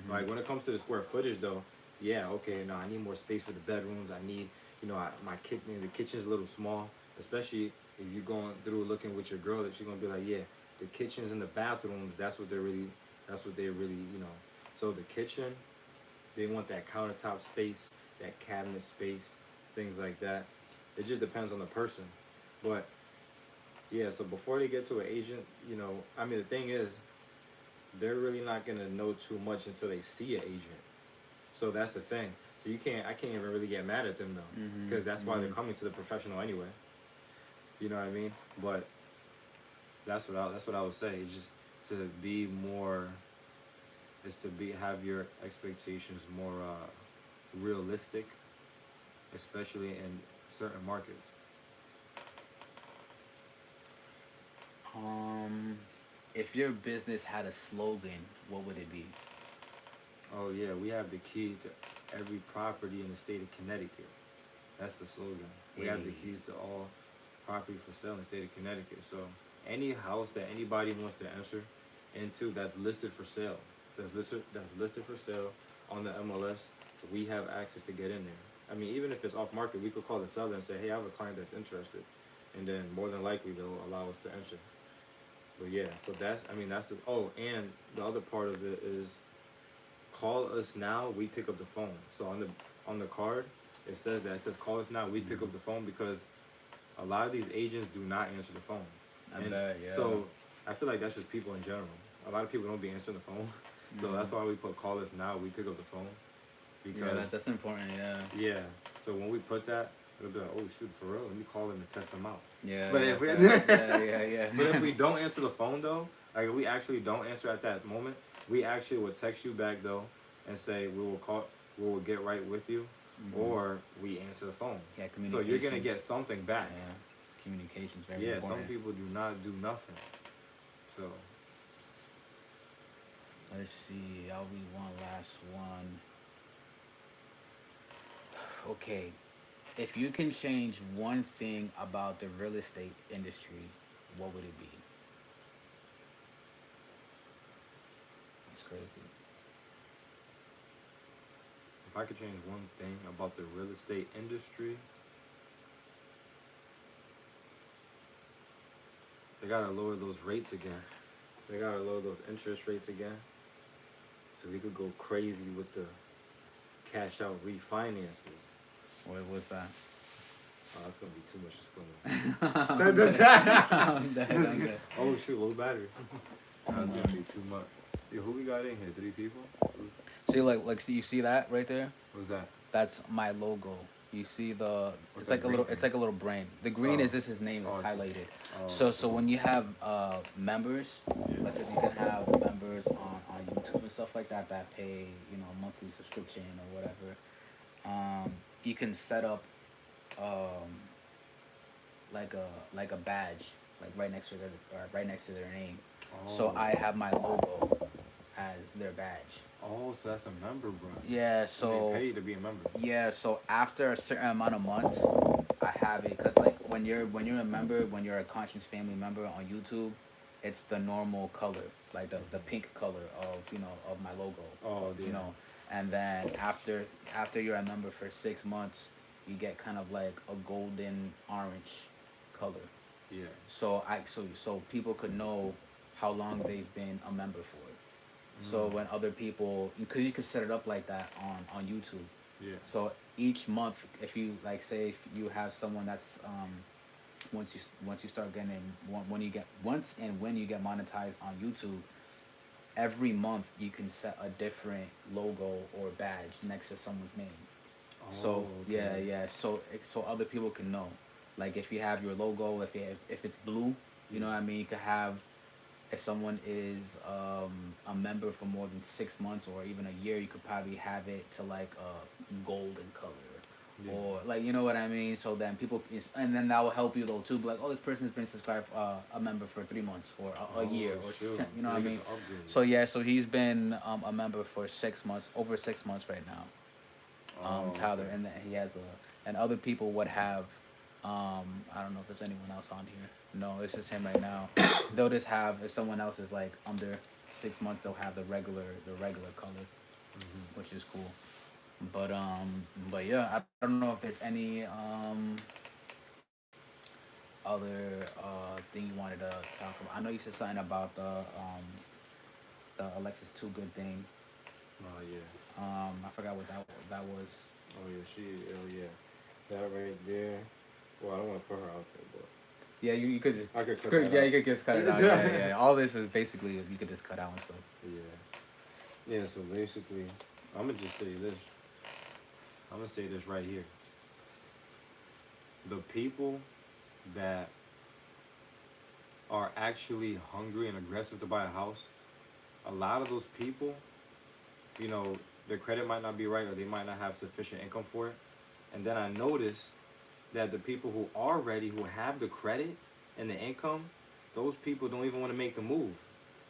Like when it comes to the square footage, though, yeah, okay, no, I need more space for the bedrooms. I need, my kitchen. The kitchen's a little small, especially if you're going through looking with your girl. That she's gonna be like, yeah, the kitchens and the bathrooms. That's what they're really. That's what they're really. So the kitchen, they want that countertop space, that cabinet space, things like that. It just depends on the person, but yeah. So before they get to an agent, I mean, the thing is, they're really not gonna know too much until they see an agent. So that's the thing. So I can't even really get mad at them though, because that's why they're coming to the professional anyway. You know what I mean? But that's what I would say. It's just to be more, is to have your expectations more realistic, especially in certain markets. If your business had a slogan, what would it be? Oh yeah, we have the key to every property in the state of Connecticut. That's the slogan. We have the Hey. keys to all property for sale in the state of Connecticut. So any house that anybody wants to enter into that's listed for sale, that's listed for sale on the MLS, we have access to get in there. I mean, even if it's off market, we could call the seller and say, "Hey, I have a client that's interested," and then more than likely they'll allow us to enter. But yeah, so that's the, oh, and the other part of it is call us now. We pick up the phone. So on the card, it says that, it says call us now. We pick up the phone because a lot of these agents do not answer the phone. I And bet, yeah. so I feel like that's just people in general. A lot of people don't be answering the phone. So that's why we put call us now. We pick up the phone Yeah, because that's important. Yeah. yeah. So when we put that, it'll be like, oh shoot, for real. Let me call them and test them out. Yeah. But yeah, if we yeah. but if we don't answer the phone though, like if we actually don't answer at that moment, we actually will text you back though and say we will get right with you, or we answer the phone. Yeah, So communication. you're gonna get something back. Yeah, communication's very Yeah, important. some people do not do nothing. So Let's see. I'll read one last one. Okay, if you can change one thing about the real estate industry, what would it be? It's crazy. if I could change one thing about the real estate industry, they gotta lower those rates again. They gotta lower those interest rates again, so we could go crazy with the cash out refinances. What's that? Oh, that's gonna be too much explaining. I'm dead. I'm dead. Oh shoot, low battery. That's gonna be too much. Yo, who we got in here? 3 people? See, see, you see that right there? What's that? That's my logo. You see the? What's It's that like a little. green It's thing? like a little brain. The green Oh. is just his name. Oh, It's I see. highlighted. Oh, So when you have members, like if you can have members on YouTube and stuff like that that pay a monthly subscription or whatever, you can set up like a badge like right next to their name. So Oh. I have my logo as their badge. Oh, so that's a member, bro. Yeah. They So pay you to be a member. yeah. So after a certain amount of months, I have it because like when you're a member, when you're a Conscious Family member on YouTube, it's the normal color, like the pink color of my logo. Oh, yeah. And then after you're a member for 6 months, you get kind of like a golden orange color. Yeah. So people could know how long they've been a member for. So when other people, because you could set it up like that on YouTube. Yeah. So each month, if you like, say if you have someone that's once you start getting when you get monetized on YouTube, every month you can set a different logo or badge next to someone's name. So okay. yeah. So other people can know, like if you have your logo, if it's blue, you know what I mean. You could have, if someone is a member for more than 6 months or even a year, you could probably have it to like a golden color. Yeah. Or like you know what I mean. So then and then that will help you though too. Be like, oh, this person's been subscribed a member for 3 months or a year or shoot. you know So what I they mean. get to upgrade. So yeah, so he's been a member for 6 months, over 6 months right now. Oh, Tyler, okay. and that he has a, and other people would have, I don't know if there's anyone else on here. No, it's just him right now. They'll just have, if someone else is like under 6 months, they'll have the regular color, Hmm. which is cool. But yeah, I don't know if there's any other thing you wanted to talk about. I know you said something about the Alexis Too Good thing. Oh yeah. I forgot what that was. Oh yeah. Oh yeah. That right there. Well, I don't want to put her out there, but Yeah, you could just I could cut could, that yeah, out. you could just cut it out. Yeah, yeah. All this is basically you could just cut out and stuff. Yeah. Yeah. So basically, I'm gonna just say this. I'm gonna say this right here. The people that are actually hungry and aggressive to buy a house, a lot of those people, you know, their credit might not be right or they might not have sufficient income for it. And then I noticed that the people who are ready, who have the credit and the income, those people don't even want to make the move.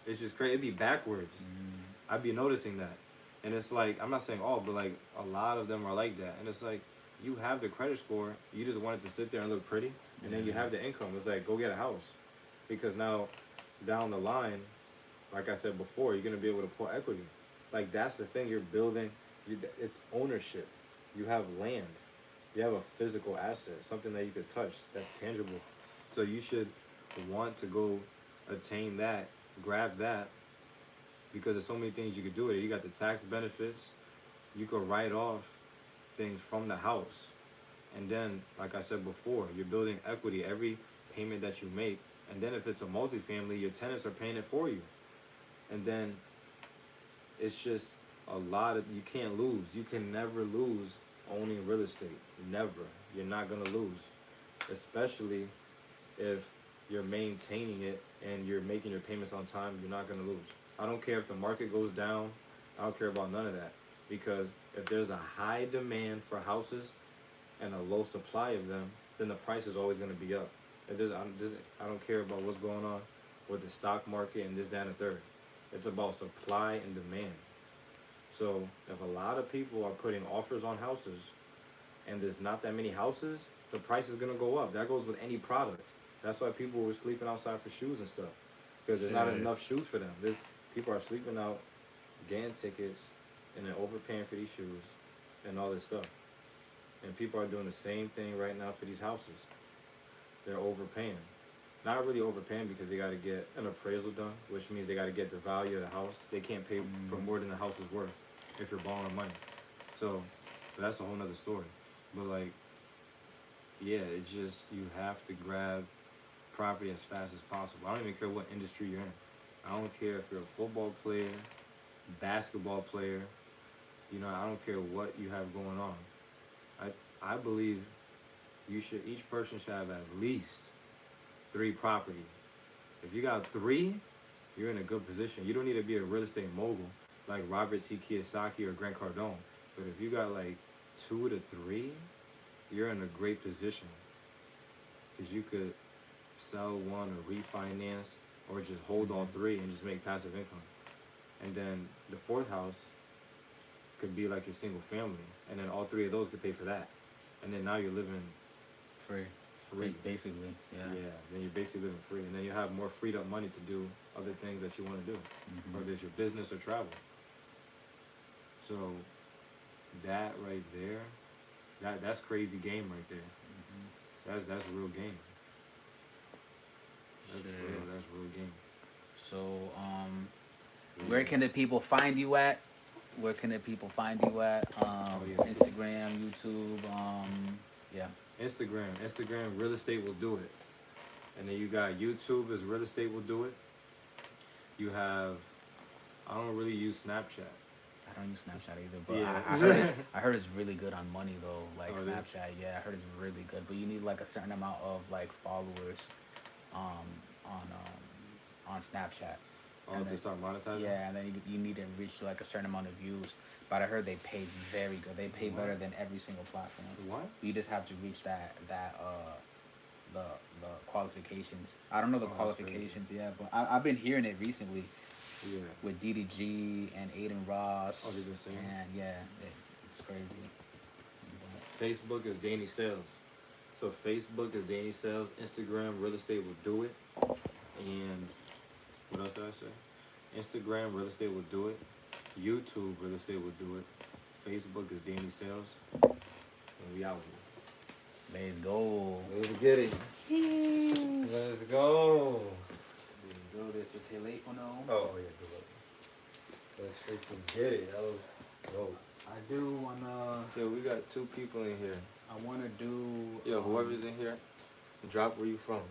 It's just crazy. It'd be backwards. Mm, I'd be noticing that. And it's like, I'm not saying all, but like a lot of them are like that. And it's like, you have the credit score, you just want it to sit there and look pretty. And then you yeah. have the income. It's like, go get a house. Because now, down the line, like I said before, you're going to be able to put equity. Like, that's the thing. You're building, it's ownership. You have land. You have a physical asset, something that you could touch, that's tangible. So you should want to go attain that, grab that, because there's so many things you could do with it. You got the tax benefits. You could write off things from the house. And then, like I said before, you're building equity every payment that you make. And then if it's a multifamily, your tenants are paying it for you. And then it's just a lot of, you can't lose. You can never lose owning real estate. Never. You're not gonna lose. Especially if you're maintaining it and you're making your payments on time, you're not gonna lose. I don't care if the market goes down. I don't care about none of that. Because if there's a high demand for houses and a low supply of them, then the price is always going to be up. I don't care about what's going on with the stock market and this, that, and the third. It's about supply and demand. So if a lot of people are putting offers on houses and there's not that many houses, the price is going to go up. That goes with any product. That's why people were sleeping outside for shoes and stuff, because there's not Shit. enough shoes for them. There's people are sleeping out, getting tickets, and then overpaying for these shoes and all this stuff. And people are doing the same thing right now for these houses. They're overpaying. Not really overpaying because they got to get an appraisal done, which means they got to get the value of the house. They can't pay for Mm, more than the house is worth if you're borrowing money. So, but that's a whole nother story. But like, yeah, it's just you have to grab property as fast as possible. I don't even care what industry you're in. I don't care if you're a football player, basketball player. You know, I don't care what you have going on. I believe each person should have at least three properties. If you got three, you're in a good position. You don't need to be a real estate mogul like Robert T. Kiyosaki or Grant Cardone. But if you got like 2 to 3, you're in a great position because you could sell one or refinance or just hold all mm, three and just make passive income. And then the fourth house could be like your single family, and then all three of those could pay for that. And then now you're living free. free. Basically, yeah. Yeah, then you're basically living free, and then you have more freed up money to do other things that you want to do, Hmm. whether it's your business or travel. So that right there, that's crazy game right there. Hmm. That's real game. That's Shit. real. That's real game. So, where Yeah. can the people find you at? Where can the people find you at? Oh yeah. Instagram, YouTube. Yeah. Instagram, real estate will do it. And then you got YouTube as real estate will do it. You have, I don't really use Snapchat. I don't use Snapchat either, but Yeah. I heard it. I heard it's really good on money though. Like Oh, it is. Snapchat, yeah, I heard it's really good. But you need like a certain amount of like followers, um, on Snapchat, Oh, and to then start monetizing. yeah, and then you need to reach like a certain amount of views. But I heard they pay very good. They pay What? better than every single platform. What? You just have to reach the the qualifications. I don't know the Oh, that's crazy. qualifications yet, but I've been hearing it recently Yeah. with DDG and Aiden Ross. Oh, they've been saying. And yeah, it's crazy. Facebook is Danny Sales. So Facebook is Danny Sales. Instagram Real Estate Will Do It. And what else did I say? Instagram Real Estate Will Do It. YouTube Real Estate Will Do It. Facebook is Danny Sales. And we out here. Let's go. Let's get it. Let's go. Do this with telephone. Oh yeah, good luck. Let's freaking get it. That was dope. I do wanna. Yo, we got 2 people in here. I wanna do. Yo, whoever's in here, drop where you from.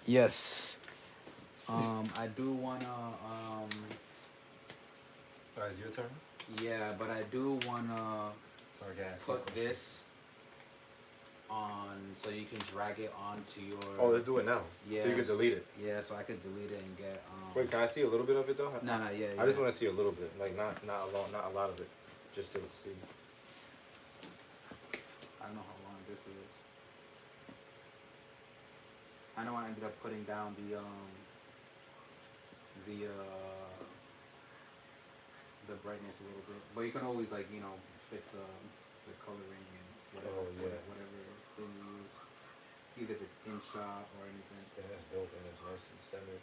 Yes. I do wanna. Alright, it's your turn. Yeah, but I do wanna Sorry, guys. put this on so you can drag it onto your. Oh, let's do it now. Yeah. So you can delete it. Yeah, so I could delete it and get. Wait, can I see a little bit of it though? No, yeah. I just want to see a little bit, like not a lot of it, just to see. I don't know how long this is. I know I ended up putting down the brightness a little bit, but you can always like fix the coloring and whatever Oh, yeah. whatever thing you use, either if it's in shot or anything. Yeah, that's dope and it's nice and centered.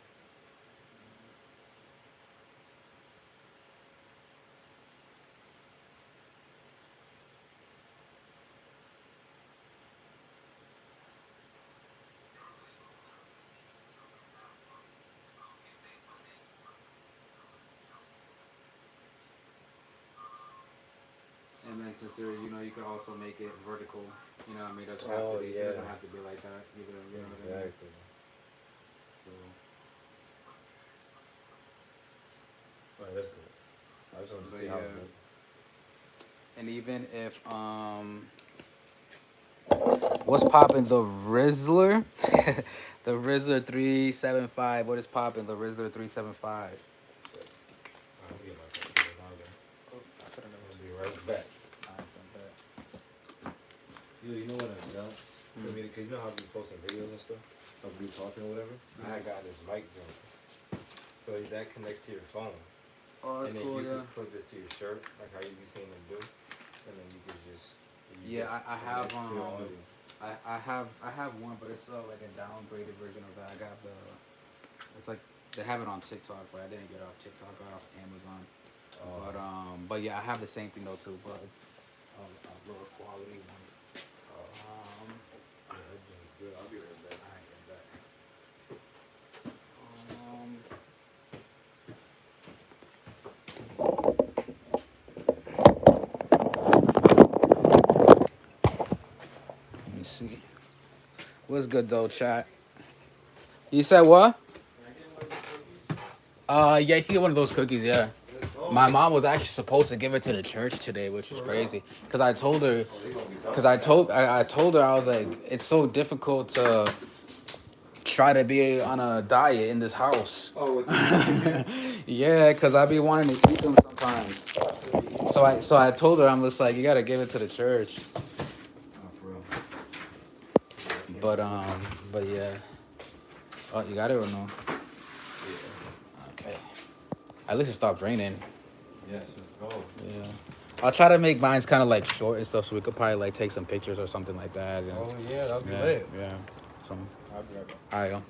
And then since you could also make it vertical. You know what I mean? It doesn't Oh, have to be. yeah. It doesn't have to be like that either. You know what I mean? Exactly. So. Alright, that's good. I just wanted to But see how. yeah. And even if what's popping, the Rizzler? The Rizzler 375. What is popping? The Rizzler 375. I'm gonna get my computer louder. I'm gonna be right back. Yo, you know what I've done? I mean, cause you know how we posting videos and stuff, of we talking or whatever. I had got this mic joint, so that connects to your phone, Oh, that's and then cool, you yeah. can clip this to your shirt, like how you be seeing them do, and then you can just. Yeah, I have connect to your audio. I have one, but it's like a downgraded version of that. I got it's like they have it on TikTok, but I didn't get it off TikTok. I got it off Amazon. But yeah, I have the same thing though too, but it's a lower quality one. Yeah, that joint's good. I'll be right back. I get that. Let me see. What's good though, chat? You said what? Yeah, you can get one of those cookies. Yeah. My mom was actually supposed to give it to the church today, which is crazy. Cause I told her, I told her I was like, it's so difficult to try to be on a diet in this house. Oh, Yeah, cause I be wanting to eat them sometimes. So I told her, I'm just like, you gotta give it to the church. But yeah. Oh, you got it or no? Okay. At least it stopped raining. Yes, let's go. Yeah. I'll try to make mine kind of like short and stuff, so we could probably like take some pictures or something like that. And, Oh yeah, that'll be yeah, lit. yeah. So, I'll be right back. all right, yo.